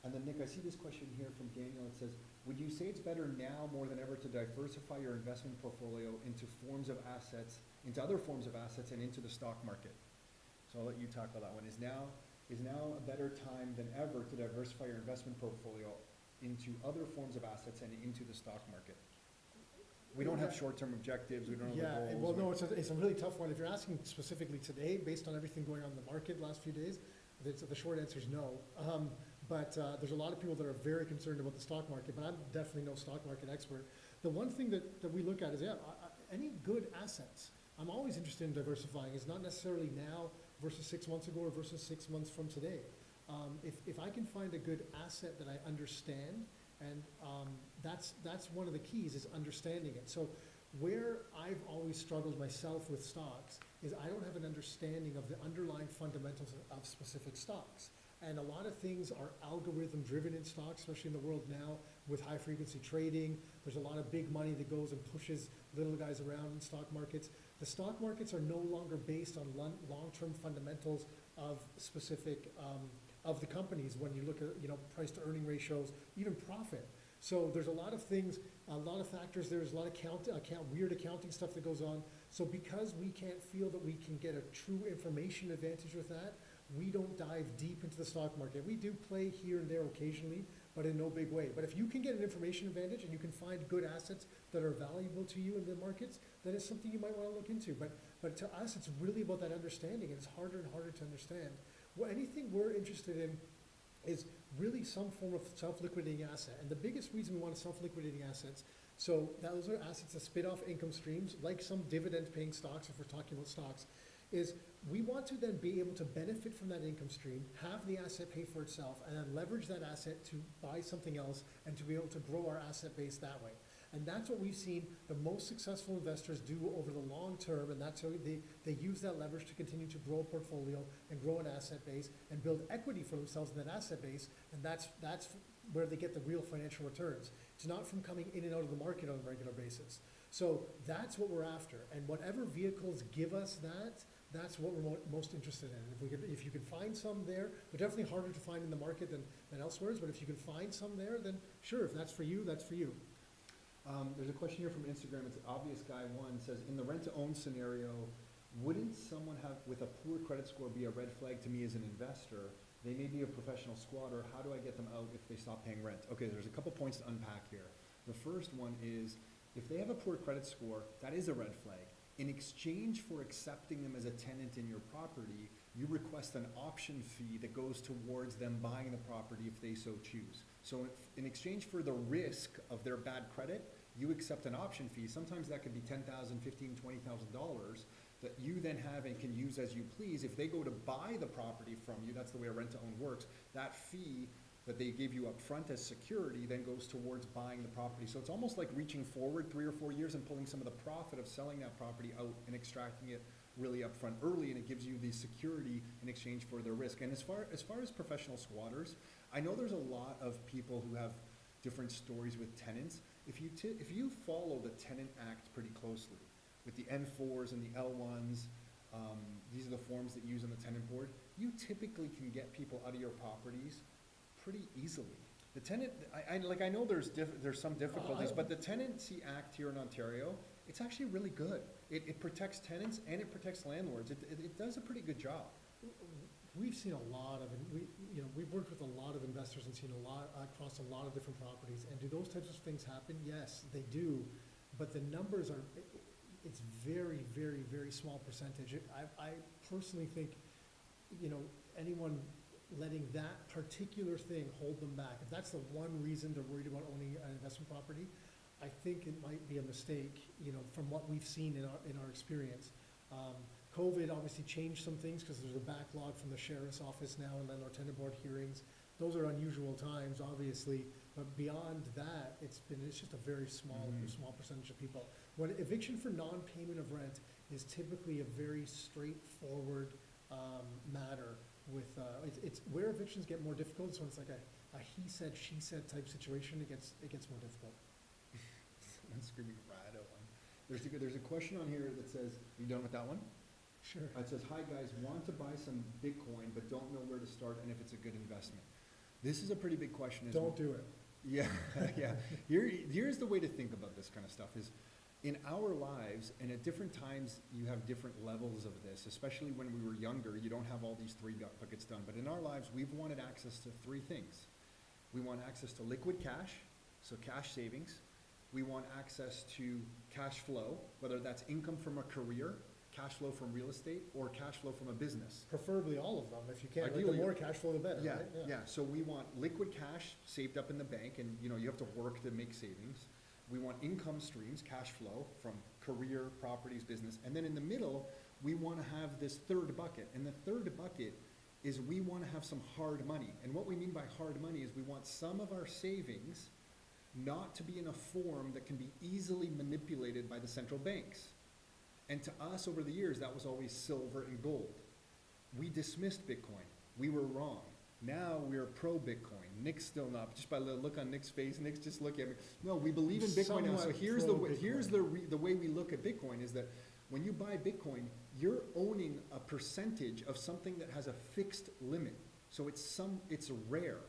And then Nick, I see this question here from Daniel. It says, would you say it's better now more than ever to diversify your investment portfolio into other forms of assets and into the stock market? So I'll let you tackle that one. Is now a better time than ever to diversify your investment portfolio into other forms of assets and into the stock market? We don't have short-term objectives. We don't have the goals. Well, no, it's a really tough one. If you're asking specifically today, based on everything going on in the market the last few days, The short answer is no. But there's a lot of people that are very concerned about the stock market, but I'm definitely no stock market expert. The one thing that we look at is, any good assets. I'm always interested in diversifying. It's not necessarily now versus 6 months ago or versus 6 months from today. If I can find a good asset that I understand, and that's one of the keys is understanding it. So where I've always struggled myself with stocks is I don't have an understanding of the underlying fundamentals of specific stocks. And a lot of things are algorithm driven in stocks, especially in the world now with high frequency trading. There's a lot of big money that goes and pushes little guys around in stock markets. The stock markets are no longer based on long-term fundamentals of specific, of the companies when you look at, price to earning ratios, even profit. So there's a lot of things, a lot of factors, there's a lot of weird accounting stuff that goes on. So because we can't feel that we can get a true information advantage with that, we don't dive deep into the stock market. We do play here and there occasionally, but in no big way. But if you can get an information advantage and you can find good assets that are valuable to you in the markets, that is something you might want to look into. But to us, it's really about that understanding, and it's harder and harder to understand. Well, anything we're interested in is really some form of self-liquidating asset. And the biggest reason we want self-liquidating assets, so those are assets that spit off income streams, like some dividend-paying stocks, if we're talking about stocks, is we want to then be able to benefit from that income stream, have the asset pay for itself, and then leverage that asset to buy something else and to be able to grow our asset base that way. And that's what we've seen the most successful investors do over the long term, and that's how they use that leverage to continue to grow a portfolio and grow an asset base and build equity for themselves in that asset base, and that's where they get the real financial returns. It's not from coming in and out of the market on a regular basis. So that's what we're after, and whatever vehicles give us that, that's what we're most interested in. If you can find some there, they're definitely harder to find in the market than elsewhere, but if you can find some there, then sure, if that's for you, that's for you. There's a question here from Instagram. It's Obvious Guy 1 says, in the rent-to-own scenario, wouldn't someone with a poor credit score be a red flag to me as an investor? They may be a professional squatter. How do I get them out if they stop paying rent? Okay, there's a couple points to unpack here. The first one is, if they have a poor credit score, that is a red flag. In exchange for accepting them as a tenant in your property, you request an option fee that goes towards them buying the property if they so choose. So in exchange for the risk of their bad credit, you accept an option fee. Sometimes that could be $10,000, $15,000, $20,000 that you then have and can use as you please. If they go to buy the property from you, that's the way a rent-to-own works, that fee that they give you up front as security then goes towards buying the property. So it's almost like reaching forward 3 or 4 years and pulling some of the profit of selling that property out and extracting it really upfront early, and it gives you the security in exchange for their risk. And as far as professional squatters, I know there's a lot of people who have different stories with tenants. If you follow the Tenant Act pretty closely, with the N4s and the L1s, these are the forms that you use on the tenant board, you typically can get people out of your properties pretty easily. The tenant, I know there's some difficulties, but the Tenancy Act here in Ontario, it's actually really good. It protects tenants and it protects landlords. It does a pretty good job. We've seen a lot of, we've worked with a lot of investors and seen a lot across a lot of different properties. And do those types of things happen? Yes, they do. But the numbers are, it's very, very, very small percentage. I personally think, anyone letting that particular thing hold them back, if that's the one reason they're worried about owning an investment property, I think it might be a mistake, from what we've seen in our experience. COVID obviously changed some things because there's a backlog from the sheriff's office now and landlord-tenant board hearings. Those are unusual times, obviously, but beyond that, it's just a very small percentage of people. When eviction for non-payment of rent is typically a very straightforward matter. With it's where evictions get more difficult. So it's like a he said, she said type situation. It gets more difficult. Someone's screaming Rado one. There's a question on here that says, are you done with that one? Sure. It says, hi guys, want to buy some Bitcoin but don't know where to start and if it's a good investment. This is a pretty big question. Don't do it. Yeah, yeah. Here's the way to think about this kind of stuff is, in our lives, and at different times, you have different levels of this, especially when we were younger, you don't have all these 3 buckets done. But in our lives, we've wanted access to 3 things. We want access to liquid cash, so cash savings. We want access to cash flow, whether that's income from a career, cash flow from real estate or cash flow from a business. Preferably all of them, if you can, like, the Ideally- more cash flow, the better, Yeah, right? yeah, so we want liquid cash saved up in the bank, and, you know, you have to work to make savings. We want income streams, cash flow from career, properties, business, and then in the middle, we wanna have this third bucket, and the third bucket is we wanna have some hard money. And what we mean by hard money is we want some of our savings not to be in a form that can be easily manipulated by the central banks. And to us, over the years, that was always silver and gold. We dismissed Bitcoin. We were wrong. Now we're pro-Bitcoin. Nick's still not, just by the look on Nick's face, Nick's just looking at me. No, we believe in Bitcoin now. So Somewhat here's pro-Bitcoin. the way we look at Bitcoin is that when you buy Bitcoin, you're owning a percentage of something that has a fixed limit. So it's rare.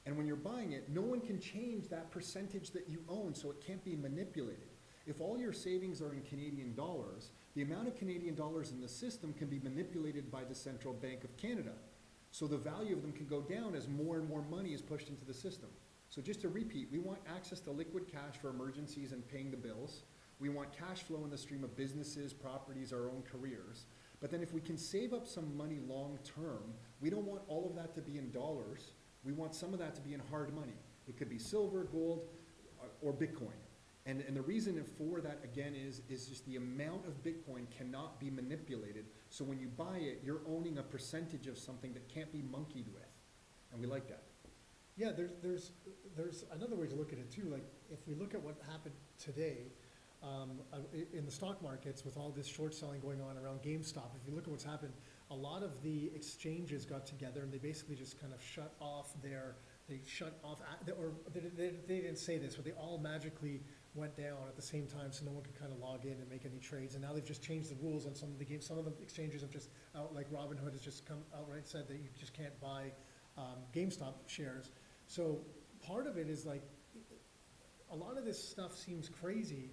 And when you're buying it, no one can change that percentage that you own, so it can't be manipulated. If all your savings are in Canadian dollars, the amount of Canadian dollars in the system can be manipulated by the Central Bank of Canada. So the value of them can go down as more and more money is pushed into the system. So just to repeat, we want access to liquid cash for emergencies and paying the bills. We want cash flow in the stream of businesses, properties, our own careers. But then if we can save up some money long-term, we don't want all of that to be in dollars. We want some of that to be in hard money. It could be silver, gold, or Bitcoin. And the reason for that, again, is just the amount of Bitcoin cannot be manipulated. So when you buy it, you're owning a percentage of something that can't be monkeyed with. And we like that. Yeah, there's another way to look at it too, like, if we look at what happened today, in the stock markets with all this short selling going on around GameStop, if you look at what's happened, a lot of the exchanges got together and they basically just kind of shut off they didn't say this, but they all magically went down at the same time so no one could kind of log in and make any trades. And now they've just changed the rules on some of the games. Some of the exchanges have just like Robinhood has just come outright said that you just can't buy GameStop shares. So part of it is like, a lot of this stuff seems crazy,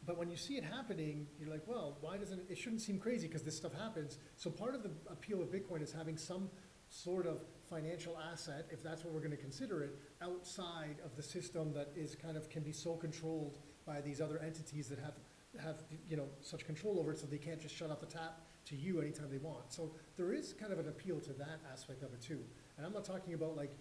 but when you see it happening, you're like, well, why doesn't it shouldn't seem crazy because this stuff happens. So part of the appeal of Bitcoin is having some sort of financial asset, if that's what we're going to consider it, outside of the system that is kind of can be so controlled by these other entities that have such control over it, so they can't just shut off the tap to you anytime they want. So there is kind of an appeal to that aspect of it too. And I'm not talking about like,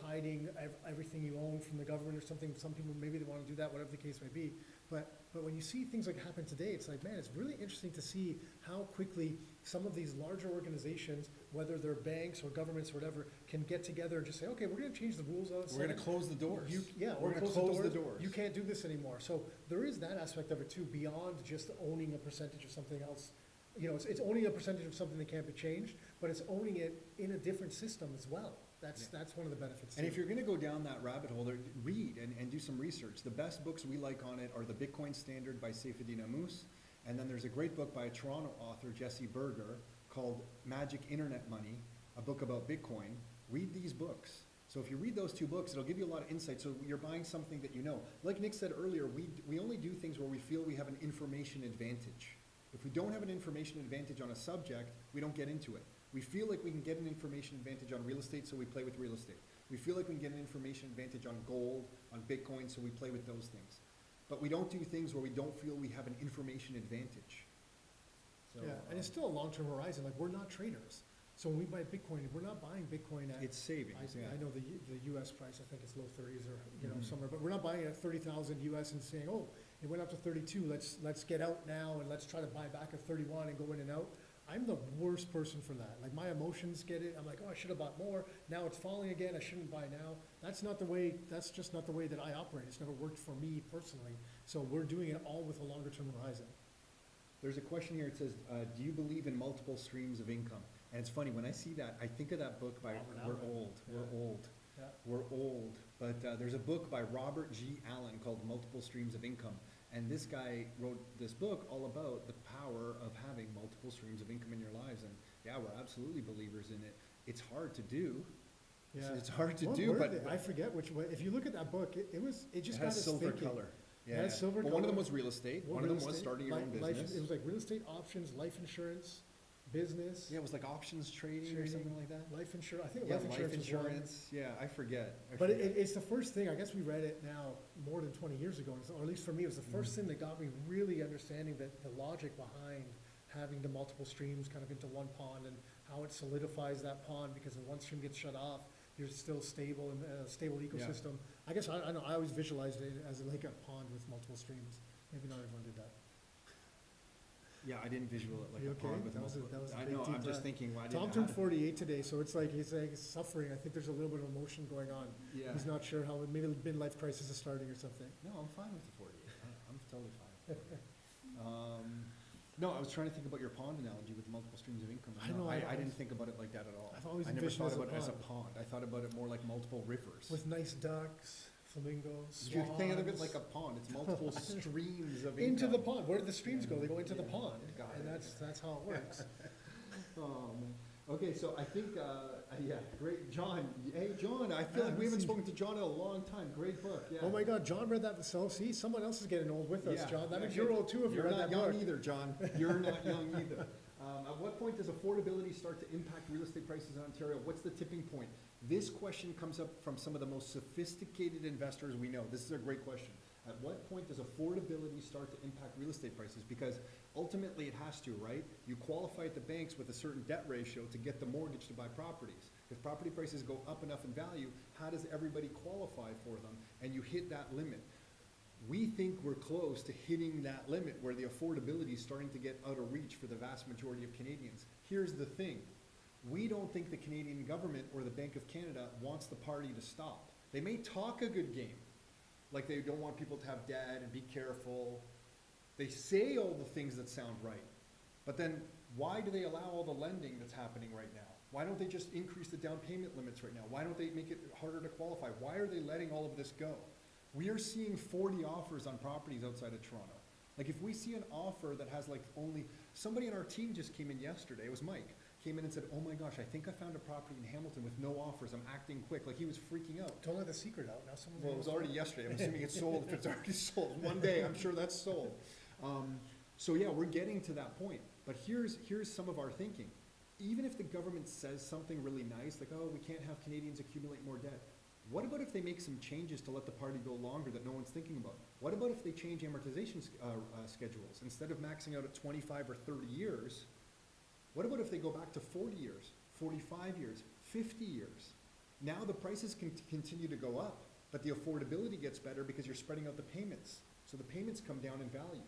hiding everything you own from the government or something. Some people, maybe they want to do that, whatever the case may be. But when you see things like happen today, it's like, man, it's really interesting to see how quickly some of these larger organizations, whether they're banks or governments or whatever, can get together and just say, okay, we're going to change the rules. We're going to close the doors. We're going to close the doors. You can't do this anymore. So there is that aspect of it too, beyond just owning a percentage of something else. It's owning a percentage of something that can't be changed, but it's owning it in a different system as well. That's one of the benefits. And too. if you're gonna go down that rabbit hole, read and do some research. The best books we like on it are The Bitcoin Standard by Saifedean Ammous, and then there's a great book by a Toronto author, Jesse Berger, called Magic Internet Money, a book about Bitcoin. Read these books. So if you read those two books, it'll give you a lot of insight. So you're buying something that you know. Like Nick said earlier, we only do things where we feel we have an information advantage. If we don't have an information advantage on a subject, we don't get into it. We feel like we can get an information advantage on real estate, so we play with real estate. We feel like we can get an information advantage on gold, on Bitcoin, so we play with those things. But we don't do things where we don't feel we have an information advantage. So, yeah, and it's still a long-term horizon. Like, we're not traders. So when we buy Bitcoin, we're not buying Bitcoin at... It's savings, I know the U.S. price, I think it's low 30s or, somewhere. But we're not buying it at 30,000 U.S. and saying, oh, it went up to 32, let's get out now and let's try to buy back at 31 and go in and out. I'm the worst person for that. Like, my emotions get it. I'm like, oh, I should have bought more. Now it's falling again. I shouldn't buy now. That's just not the way that I operate. It's never worked for me personally. So we're doing it all with a longer term horizon. There's a question here. It says, do you believe in multiple streams of income? And it's funny, when I see that, I think of that book by, we're old. Yeah. We're old. But there's a book by Robert G. Allen called Multiple Streams of Income. And this guy wrote this book all about the power of having multiple streams of income in your lives. And yeah, we're absolutely believers in it. It's hard to do. Yeah. It's hard to What do, were but they? I forget which way. If you look at that book, it just got has us silver thinking. color. It has silver Well, one of them color. was real estate. One of Real them was estate, starting your own life- business. It was like real estate options, life insurance, business. Yeah, it was like options trading or something like that. Life insurance. I think Yeah, life insurance. life was one. insurance. Yeah, I forget. But it's the first thing, I guess we read it now more than 20 years ago, or at least for me, it was the first thing that got me really understanding that the logic behind having the multiple streams kind of into one pond and how it solidifies that pond, because if one stream gets shut off, you're still stable in a stable ecosystem. I guess, I know, I always visualized it as like a pond with multiple streams. Maybe not everyone did that. Yeah, I didn't visual it like You a pond okay? with That was a- multiple. that was a I big know, deep I'm just breath. thinking, why Tom didn't turned I? 48 today, so it's like he's suffering. I think there's a little bit of emotion going on. Yeah. He's not sure how, maybe the midlife crisis is starting or something. No, I'm fine with the 48. I'm totally fine with the 48. No, I was trying to think about your pond analogy with multiple streams of income. I know, I didn't think about it like that at all. I've always I never envisioned thought it as a about it as a pond. pond. I thought about it more like multiple rivers. With nice ducks, flamingos, You think of it swans. like a pond. It's multiple streams of income. Into the pond. Where do the streams go? They go into the Yeah. pond. Got And it. that's how it works. Oh, man. Okay, so I think, yeah, great, John. Hey, John, I feel Yeah, like we haven't see- spoken to John in a long time. Great book, yeah. Oh my God, John read that himself. See, someone else is getting old with us, Yeah. John. That Yeah, means you're old too if you You're read not that young book. either, John. You're not young either. At what point does affordability start to impact real estate prices in Ontario? What's the tipping point? This question comes up from some of the most sophisticated investors we know. This is a great question. At what point does affordability start to impact real estate prices? Because ultimately it has to, right? You qualify at the banks with a certain debt ratio to get the mortgage to buy properties. If property prices go up enough in value, how does everybody qualify for them? And you hit that limit. We think we're close to hitting that limit where the affordability is starting to get out of reach for the vast majority of Canadians. Here's the thing. We don't think the Canadian government or the Bank of Canada wants the party to stop. They may talk a good game, like they don't want people to have debt and be careful. They say all the things that sound right. But then why do they allow all the lending that's happening right now? Why don't they just increase the down payment limits right now? Why don't they make it harder to qualify? Why are they letting all of this go? We are seeing 40 offers on properties outside of Toronto. Like if we see an offer that has like only, somebody in our team just came in yesterday, it was Mike, came in and said, oh my gosh, I think I found a property in Hamilton with no offers, I'm acting quick, like he was freaking out. Don't let the secret out. Now someone's. Well, it was already yesterday, I'm assuming it's sold, if it's already sold, one day, I'm sure that's sold. So yeah, we're getting to that point, but here's some of our thinking. Even if the government says something really nice, like, oh, we can't have Canadians accumulate more debt, what about if they make some changes to let the party go longer that no one's thinking about? What about if they change amortization schedules? Instead of maxing out at 25 or 30 years, what about if they go back to 40 years, 45 years, 50 years? Now the prices can continue to go up, but the affordability gets better because you're spreading out the payments. So the payments come down in value.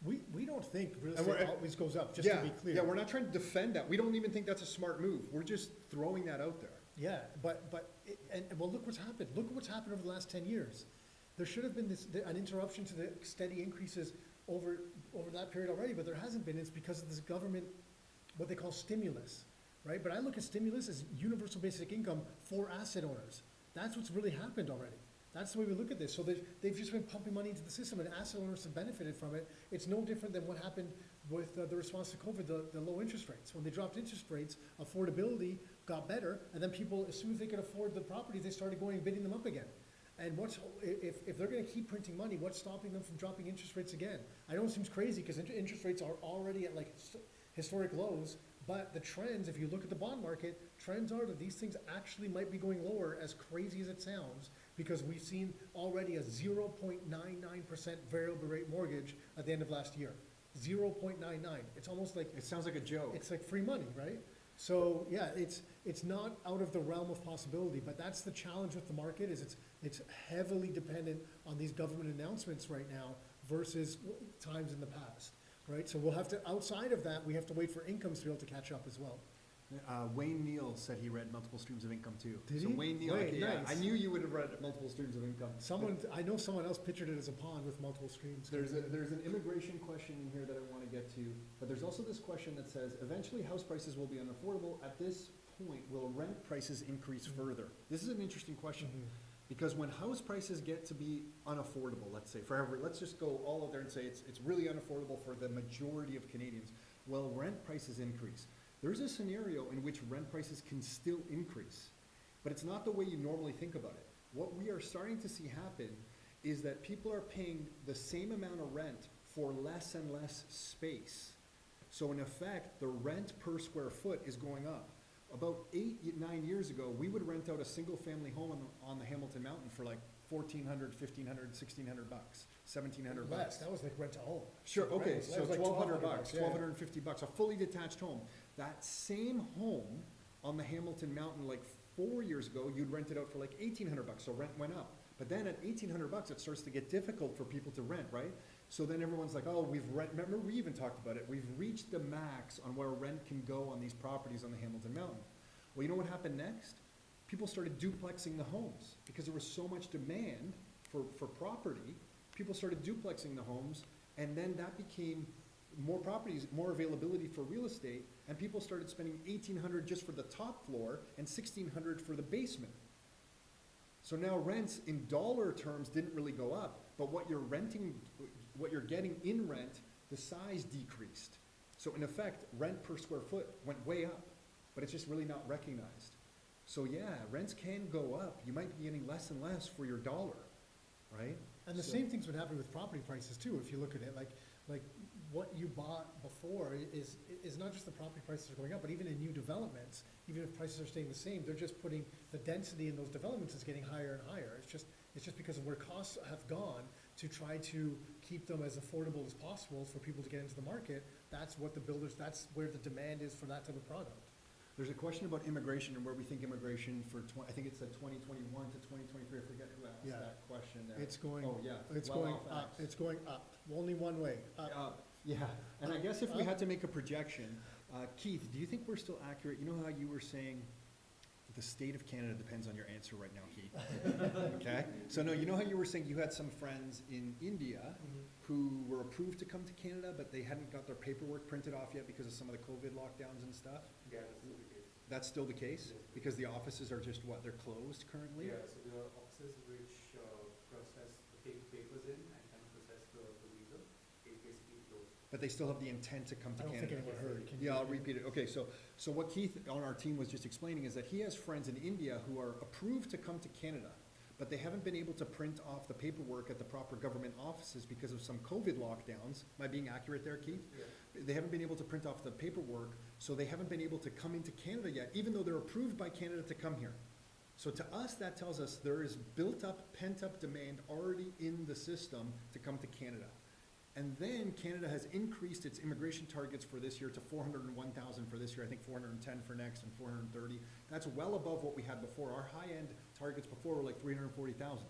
We don't think real And we're- estate always goes up, just to be clear. Yeah, we're not trying to defend that. We don't even think that's a smart move. We're just throwing that out there. Yeah, but, well, look what's happened. Look at what's happened over the last 10 years. There should have been an interruption to the steady increases over that period already, but there hasn't been. It's because of this government, what they call stimulus, right? But I look at stimulus as universal basic income for asset owners. That's what's really happened already. That's the way we look at this. So they've just been pumping money into the system, and asset owners have benefited from it. It's no different than what happened with the response to COVID, the low interest rates. When they dropped interest rates, affordability got better, and then people, as soon as they could afford the properties, they started going and bidding them up again. And if they're gonna keep printing money, what's stopping them from dropping interest rates again? I know it seems crazy, because interest rates are already at like historic lows, but the trends, if you look at the bond market, trends are that these things actually might be going lower, as crazy as it sounds, because we've seen already a 0.99% variable rate mortgage at the end of last year. 0.99. It's almost like, It sounds like a joke. it's like free money, right? So, yeah, it's not out of the realm of possibility, but that's the challenge with the market, is it's heavily dependent on these government announcements right now versus times in the past, right? So we'll have to, outside of that, we have to wait for incomes to be able to catch up as well. Wayne Neal said he read Multiple Streams of Income too. Did So he? Wayne Neal, Wait, yeah, nice. I knew you would have read Multiple Streams of Income. I know someone else pictured it as a pond with multiple streams. There's an immigration question in here that I want to get to, but there's also this question that says, eventually house prices will be unaffordable. At this point, will rent prices increase further? This is an interesting question, because when house prices get to be unaffordable, let's say, let's just go all out there and say it's really unaffordable for the majority of Canadians, will rent prices increase? There's a scenario in which rent prices can still increase, but it's not the way you normally think about it. What we are starting to see happen is that people are paying the same amount of rent for less and less space. So in effect, the rent per square foot is going up. about 9 years ago, we would rent out a single-family home on the Hamilton Mountain for like $1,400, $1,500, $1,600, $1,700. Less, that was like rent to own. Sure, Rent okay, was- that so was like $1,200, yeah, yeah. $1,250, a fully detached home. That same home on the Hamilton Mountain, like 4 years ago, you'd rent it out for like $1,800, so rent went up. But then at $1,800, it starts to get difficult for people to rent, right? So then everyone's like, oh, remember, we even talked about it, we've reached the max on where rent can go on these properties on the Hamilton Mountain. Well, you know what happened next? People started duplexing the homes because there was so much demand for property. People started duplexing the homes, and then that became more properties, more availability for real estate, and people started spending $1,800 just for the top floor and $1,600 for the basement. So now rents in dollar terms didn't really go up, but what you're getting in rent, the size decreased. So in effect, rent per square foot went way up, but it's just really not recognized. So yeah, rents can go up. You might be getting less and less for your dollar, right? And the So- same thing's been happening with property prices too, if you look at it, like what you bought before is not just the property prices are going up, but even in new developments, even if prices are staying the same, they're just putting, the density in those developments is getting higher and higher. It's just because of where costs have gone to try to keep them as affordable as possible for people to get into the market. That's what the builders, that's where the demand is for that type of product. There's a question about immigration and where we think immigration for I think it's 2021 to 2023, I forget who asked Yeah. that question there. It's going, Oh, yeah. it's Well going off up, X. it's going up, only one way, up. Yeah, and I guess if we Up. had to make a projection, Keith, do you think we're still accurate? You know how you were saying the state of Canada depends on your answer right now, Keith? Okay, so no, you know how you were saying you had some friends in India who were approved to come to Canada, but they hadn't got their paperwork printed off yet because of some of the COVID lockdowns and stuff? Yeah, that's still the case. That's still the case? Yes. Because the offices are just, what, they're closed currently? Yeah, so there are offices which process, take papers in and can process the visa. It's basically closed. But they still have the intent to come to I don't Canada? think anyone heard. Can you- Yeah, I'll repeat it. Okay, so what Keith on our team was just explaining is that he has friends in India who are approved to come to Canada, but they haven't been able to print off the paperwork at the proper government offices because of some COVID lockdowns. Am I being accurate there, Keith? Yeah. They haven't been able to print off the paperwork, so they haven't been able to come into Canada yet, even though they're approved by Canada to come here. So to us, that tells us there is built-up, pent-up demand already in the system to come to Canada. And then Canada has increased its immigration targets for this year to 401,000 for this year, I think 410 for next and 430. That's well above what we had before. Our high-end targets before were like 340,000.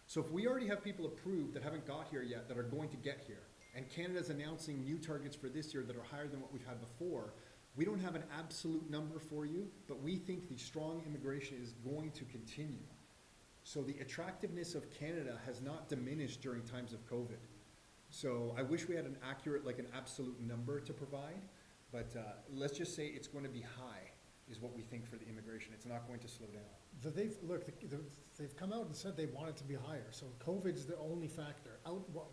So if we already have people approved that haven't got here yet, that are going to get here, and Canada's announcing new targets for this year that are higher than what we've had before, we don't have an absolute number for you, but we think the strong immigration is going to continue. So the attractiveness of Canada has not diminished during times of COVID. So I wish we had an accurate, like an absolute number to provide, but let's just say it's going to be high, is what we think for the immigration. It's not going to slow down. They've come out and said they want it to be higher, so COVID's the only factor.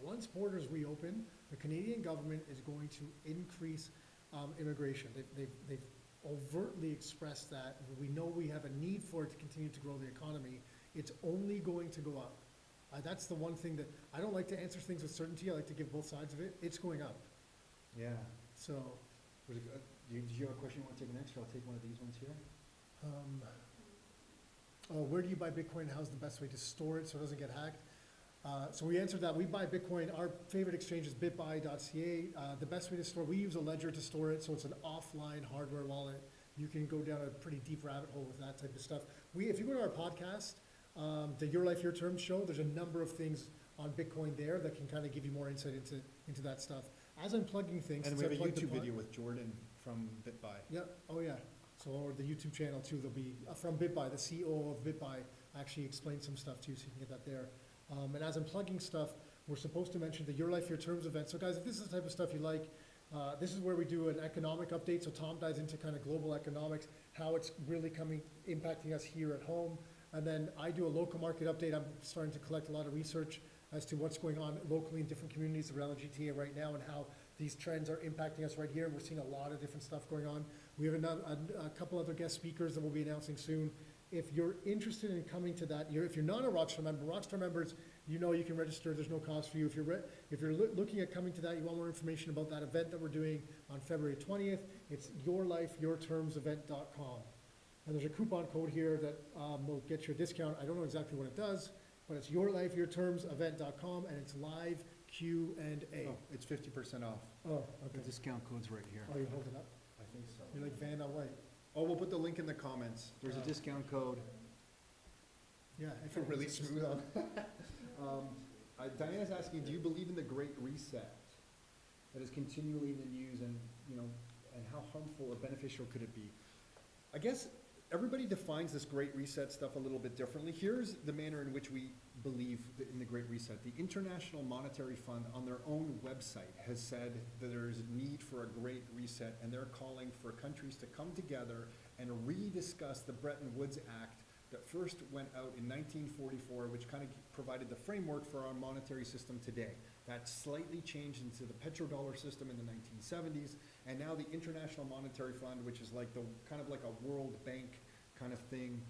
Once borders reopen, the Canadian government is going to increase immigration. They've overtly expressed that. We know we have a need for it to continue to grow the economy. It's only going to go up. That's the one thing that, I don't like to answer things with certainty, I like to give both sides of it. It's going up, Yeah. so. Did you have a question you want to take next, or I'll take one of these ones here? Where do you buy Bitcoin? How's the best way to store it so it doesn't get hacked? So we answered that. We buy Bitcoin. Our favorite exchange is bitbuy.ca. The best way to store, we use a ledger to store it, so it's an offline hardware wallet. You can go down a pretty deep rabbit hole with that type of stuff. If you go to our podcast, the Your Life, Your Terms show, there's a number of things on Bitcoin there that can kind of give you more insight into that stuff. As I'm plugging things. And since we have I a plugged the YouTube pod- video with Jordan from BitBuy. Yeah, oh yeah. So, or the YouTube channel too, there'll be, from BitBuy, the CEO of BitBuy actually explained some stuff too, so you can get that there. And as I'm plugging stuff, we're supposed to mention the Your Life, Your Terms event. So guys, if this is the type of stuff you like, this is where we do an economic update. So Tom dives into kind of global economics, how it's really impacting us here at home. And then I do a local market update. I'm starting to collect a lot of research as to what's going on locally in different communities around the GTA right now and how these trends are impacting us right here. We're seeing a lot of different stuff going on. We have a couple other guest speakers that we'll be announcing soon. If you're interested in coming to that, if you're not a Rockstar members, you can register. There's no cost for you. If you're looking at coming to that, you want more information about that event that we're doing on February 20th, it's yourlifeyourtermsevent.com. And there's a coupon code here that will get you a discount. I don't know exactly what it does, but it's yourlifeyourtermsevent.com, and it's live Q&A. Oh, it's 50% off. Oh, The okay. discount code's right here. Oh, you hold it up? I think so. You're like Van on White. Oh, we'll put the link in the comments. There's a Oh. discount code. Yeah. If we're really smooth on. Diana's asking, do you believe in the Great Reset that is continually in the news, and, you know, and how harmful or beneficial could it be? I guess everybody defines this Great Reset stuff a little bit differently. Here's the manner in which we believe in the Great Reset. The International Monetary Fund on their own website has said that there is a need for a Great Reset, and they're calling for countries to come together and rediscuss the Bretton Woods Act that first went out in 1944, which kind of provided the framework for our monetary system today. That slightly changed into the petrodollar system in the 1970s, and now the International Monetary Fund, which is like the kind of like a World Bank kind of thing,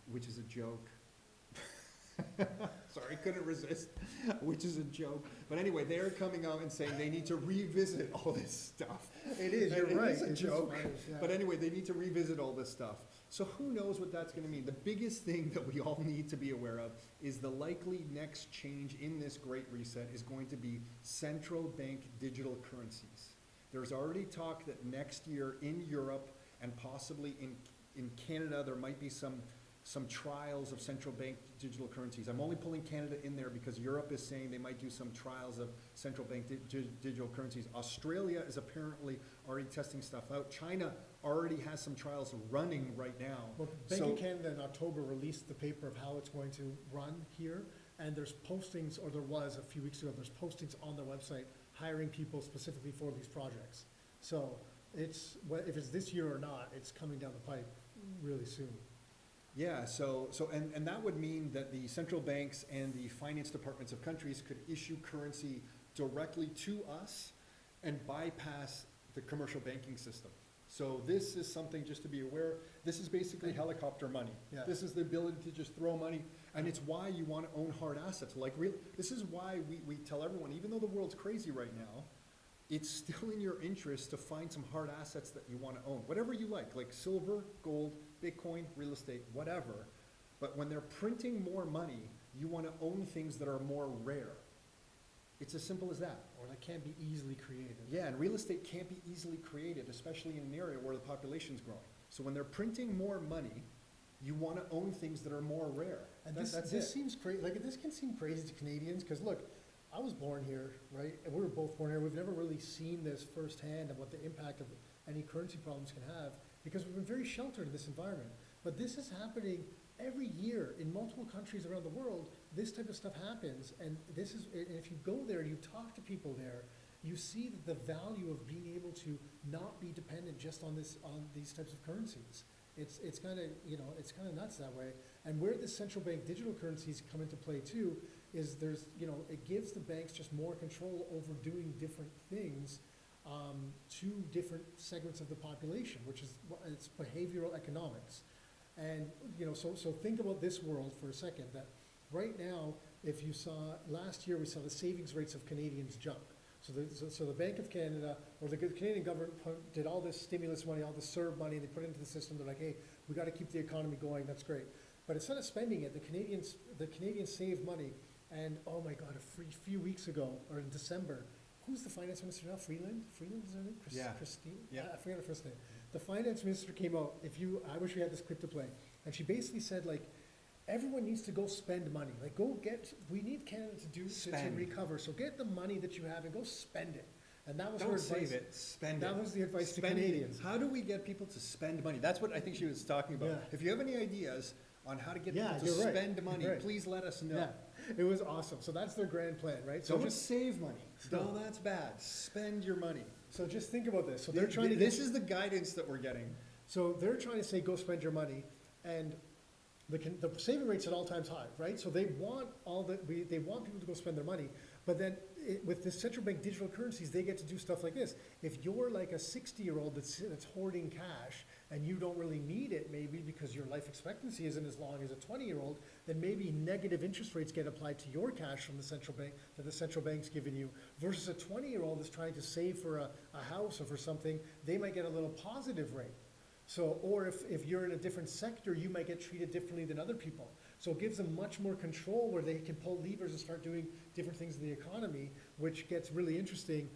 which is a joke. Sorry, couldn't resist, which is a joke. But anyway, they're coming out and saying they need to revisit all this stuff. It is, And you're right. It is a It's joke. funny, yeah. But anyway, they need to revisit all this stuff. So who knows what that's gonna mean? The biggest thing that we all need to be aware of is the likely next change in this Great Reset is going to be central bank digital currencies. There's already talk that next year in Europe and possibly in Canada, there might be some trials of central bank digital currencies. I'm only pulling Canada in there because Europe is saying they might do some trials of central bank digital currencies. Australia is apparently already testing stuff out. China already has some trials running right now. Well, Bank So- of Canada in October released the paper of how it's going to run here, and there's postings, or there was a few weeks ago, there's postings on their website hiring people specifically for these projects. So it's, if it's this year or not, it's coming down the pipe really soon. Yeah, and that would mean that the central banks and the finance departments of countries could issue currency directly to us and bypass the commercial banking system. So this is something just to be aware. This is basically helicopter money. Yeah. This is the ability to just throw money, and it's why you want to own hard assets. This is why we tell everyone, even though the world's crazy right now, it's still in your interest to find some hard assets that you want to own. Whatever you like silver, gold, Bitcoin, real estate, whatever. But when they're printing more money, you want to own things that are more rare. It's as simple as that. Or that can't be easily created. Yeah, and real estate can't be easily created, especially in an area where the population's growing. So when they're printing more money, you want to own things that are more rare. And That's this it. seems crazy, this can seem crazy to Canadians, because look, I was born here, right, and we were both born here. We've never really seen this firsthand of what the impact of any currency problems can have, because we've been very sheltered in this environment. But this is happening every year in multiple countries around the world. This type of stuff happens, and if you go there and you talk to people there, you see that the value of being able to not be dependent just on these types of currencies. It's kind of, it's kind of nuts that way. And where the central bank digital currencies come into play too is it gives the banks just more control over doing different things to different segments of the population, which is, it's behavioral economics. And, so think about this world for a second, that right now, if you saw, last year we saw the savings rates of Canadians jump. So the Bank of Canada, or the Canadian government did all this stimulus money, all this CERB money, they put it into the system. They're like, hey, we got to keep the economy going. That's great. But instead of spending it, the Canadians saved money. And oh my God, a few weeks ago, or in December, who's the finance minister now? Freeland? Freeland is her name? Yeah. Christine? Yeah. I forget her first name. The finance minister came out. I wish we had this clip to play. And she basically said, like, everyone needs to go spend money. Like, we need Canada to recover. So get the money that you have and go spend it. And that was her Don't advice. save it, spend it. That was the advice to Spend it. Canadians. How do we get people to spend money? That's what I think she was talking about. Yeah. If you have any ideas on how to get Yeah, people to you're right. spend money, You're right. please let us know. Yeah, it was awesome. So that's their grand plan, right? Don't save money. No. No, that's bad. Spend your money. So just think about this. So they're trying to This is the guidance that we're getting. So they're trying to say, go spend your money, and the saving rate's at all times high, right? So they want they want people to go spend their money, but then with the central bank digital currencies, they get to do stuff like this. If you're like a 60-year-old that's hoarding cash and you don't really need it, maybe because your life expectancy isn't as long as a 20-year-old, then maybe negative interest rates get applied to your cash from the central bank that the central bank's given you, versus a 20-year-old that's trying to save for a house or for something, they might get a little positive rate. So, or if you're in a different sector, you might get treated differently than other people. So it gives them much more control where they can pull levers and start doing different things in the economy, which gets really interesting.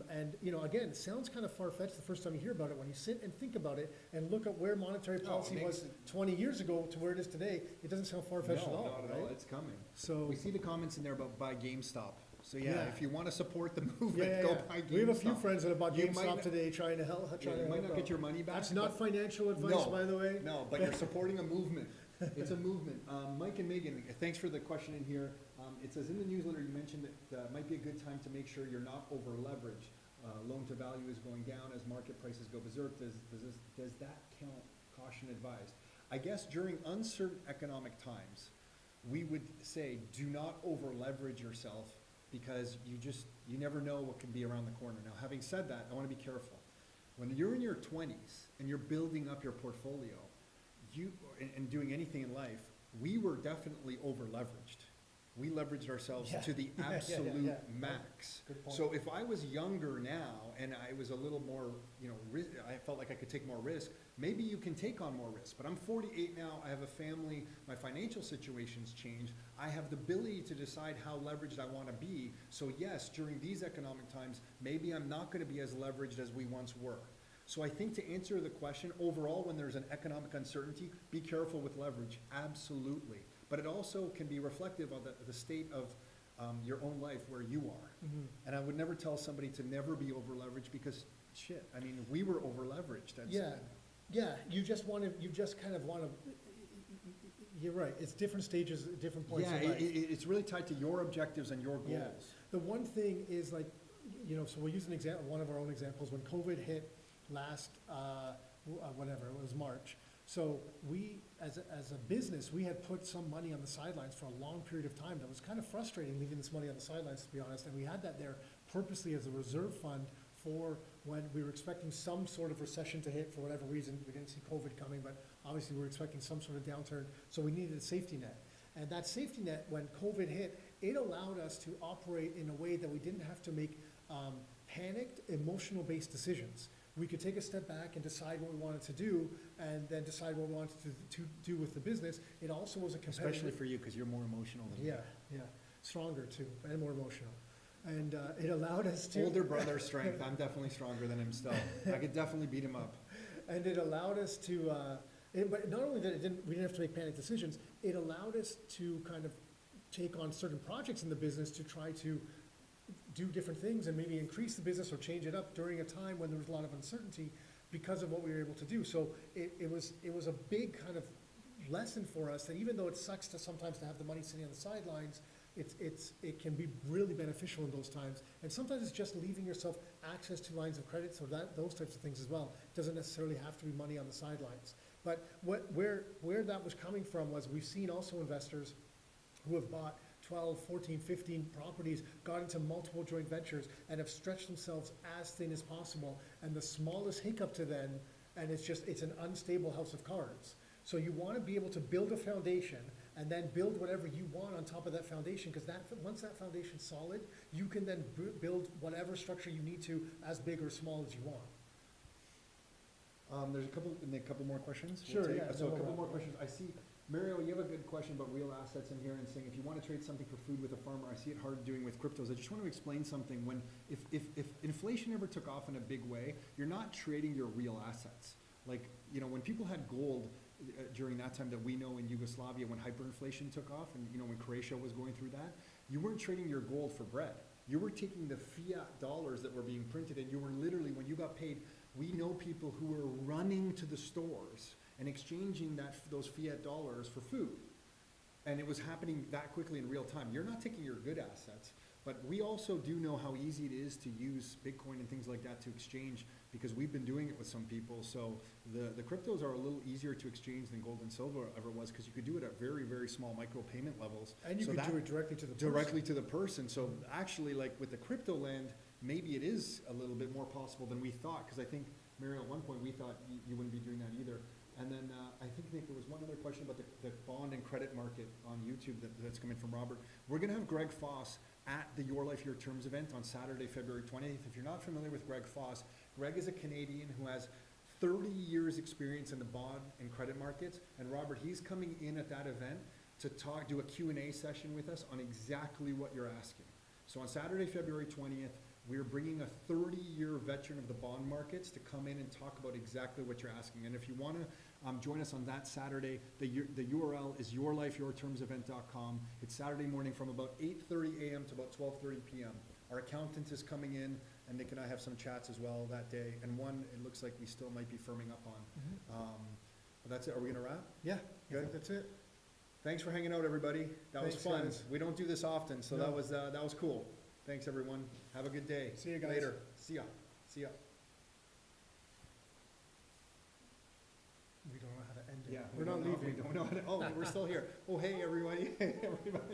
And, you know, again, it sounds kind of far-fetched the first time you hear about it. When you sit and think about it and look at where monetary No, it policy makes was it- 20 years ago to where it is today, it doesn't sound far-fetched at all, No, not at all, right? it's coming. So, We see the comments in there about buy GameStop. So yeah, Yeah. if you wanna support the yeah, movement, yeah, go yeah. buy GameStop. We have a few friends that have bought You might GameStop not- today trying to help, Yeah, trying to you might help not get out. your money back. That's not but- financial advice, No. by the way. No, but you're supporting a movement. It's a movement. Mike and Megan, thanks for the question in here. It says in the newsletter, you mentioned that it might be a good time to make sure you're not over leveraged. Loan to value is going down as market prices go berserk. Does that count? Caution advised. I guess during uncertain economic times, we would say do not over leverage yourself because you never know what can be around the corner. Now, having said that, I want to be careful. When you're in your 20s and you're building up your portfolio, and doing anything in life, we were definitely over leveraged. We leveraged ourselves Yeah. to the Yeah, yeah, absolute yeah. max. Good point. So if I was younger now and I was a little more, I felt like I could take more risk, maybe you can take on more risk. But I'm 48 now, I have a family, my financial situation's changed. I have the ability to decide how leveraged I want to be. So yes, during these economic times, maybe I'm not going to be as leveraged as we once were. So I think to answer the question, overall, when there's an economic uncertainty, be careful with leverage, absolutely. But it also can be reflective of the state of your own life where you are. Mhm. And I would never tell somebody to never be over leveraged because, shit, I mean, we were over leveraged. Yeah, you just kind of want to, you're right, it's different stages at different points Yeah, in life. it's really tied to your objectives and your Yeah. goals. The one thing is like, you know, so we'll use an example, one of our own examples, when COVID hit last, whatever, it was March. So we, as a business, we had put some money on the sidelines for a long period of time. That was kind of frustrating, leaving this money on the sidelines, to be honest. And we had that there purposely as a reserve fund for when we were expecting some sort of recession to hit for whatever reason. We didn't see COVID coming, but obviously we were expecting some sort of downturn. So we needed a safety net. And that safety net, when COVID hit, it allowed us to operate in a way that we didn't have to make panicked, emotional-based decisions. We could take a step back and decide what we wanted to do, and then decide what we wanted to do with the business. It also was a competitive. Especially for you, because you're more emotional than me. Yeah, stronger too, and more emotional. And it allowed us to. Older brother strength, I'm definitely stronger than him still. I could definitely beat him up. And it allowed us to, but not only that we didn't have to make panic decisions, it allowed us to kind of take on certain projects in the business to try to do different things and maybe increase the business or change it up during a time when there was a lot of uncertainty because of what we were able to do. So it was a big kind of lesson for us that even though it sucks to sometimes to have the money sitting on the sidelines, it can be really beneficial in those times. And sometimes it's just leaving yourself access to lines of credit, so those types of things as well. It doesn't necessarily have to be money on the sidelines. But where that was coming from was we've seen also investors who have bought 12, 14, 15 properties, got into multiple joint ventures, and have stretched themselves as thin as possible. And the smallest hiccup to them, and it's an unstable house of cards. So you want to be able to build a foundation and then build whatever you want on top of that foundation, because once that foundation's solid, you can then build whatever structure you need to, as big or small as you want. There's a couple more questions? Sure, yeah, So a no, couple no. more questions. I see, Mario, you have a good question about real assets in here and saying if you want to trade something for food with a farmer, I see it hard doing with cryptos. I just want to explain something. If inflation ever took off in a big way, you're not trading your real assets. Like, when people had gold during that time that we know in Yugoslavia when hyperinflation took off and, when Croatia was going through that, you weren't trading your gold for bread. You were taking the fiat dollars that were being printed and you were literally, when you got paid, we know people who were running to the stores and exchanging those fiat dollars for food. And it was happening that quickly in real time. You're not taking your good assets, but we also do know how easy it is to use Bitcoin and things like that to exchange because we've been doing it with some people. So the cryptos are a little easier to exchange than gold and silver ever was because you could do it at very, very small micro payment levels. And you So could that- do it directly to the person. directly to the person. So actually, like with the crypto land, maybe it is a little bit more possible than we thought. Because I think, Mario, at one point we thought you wouldn't be doing that either. And then I think, Nick, there was one other question about the bond and credit market on YouTube that's coming from Robert. We're going to have Greg Foss at the Your Life, Your Terms event on Saturday, February 20th. If you're not familiar with Greg Foss, Greg is a Canadian who has 30 years experience in the bond and credit markets. And Robert, he's coming in at that event to do a Q&A session with us on exactly what you're asking. So on Saturday, February 20th, we're bringing a 30-year veteran of the bond markets to come in and talk about exactly what you're asking. And if you want to join us on that Saturday, the URL is yourlifeyourtermsevent.com. It's Saturday morning from about 8:30 a.m. to about 12:30 p.m. Our accountant is coming in, and Nick and I have some chats as well that day. And one, it looks like we still might be firming up on. But that's it. Are we going to wrap? Yeah, I Good. think that's it. Thanks for hanging out, everybody. That was Thanks, fun. guys. We don't do this often, so No. that was cool. Thanks, everyone. Have a good day. See you guys. Later. See ya. See ya. We don't know how to end it. Yeah. We're not leaving. We don't know. Oh, we're still here. Oh, hey, everybody. Everybody.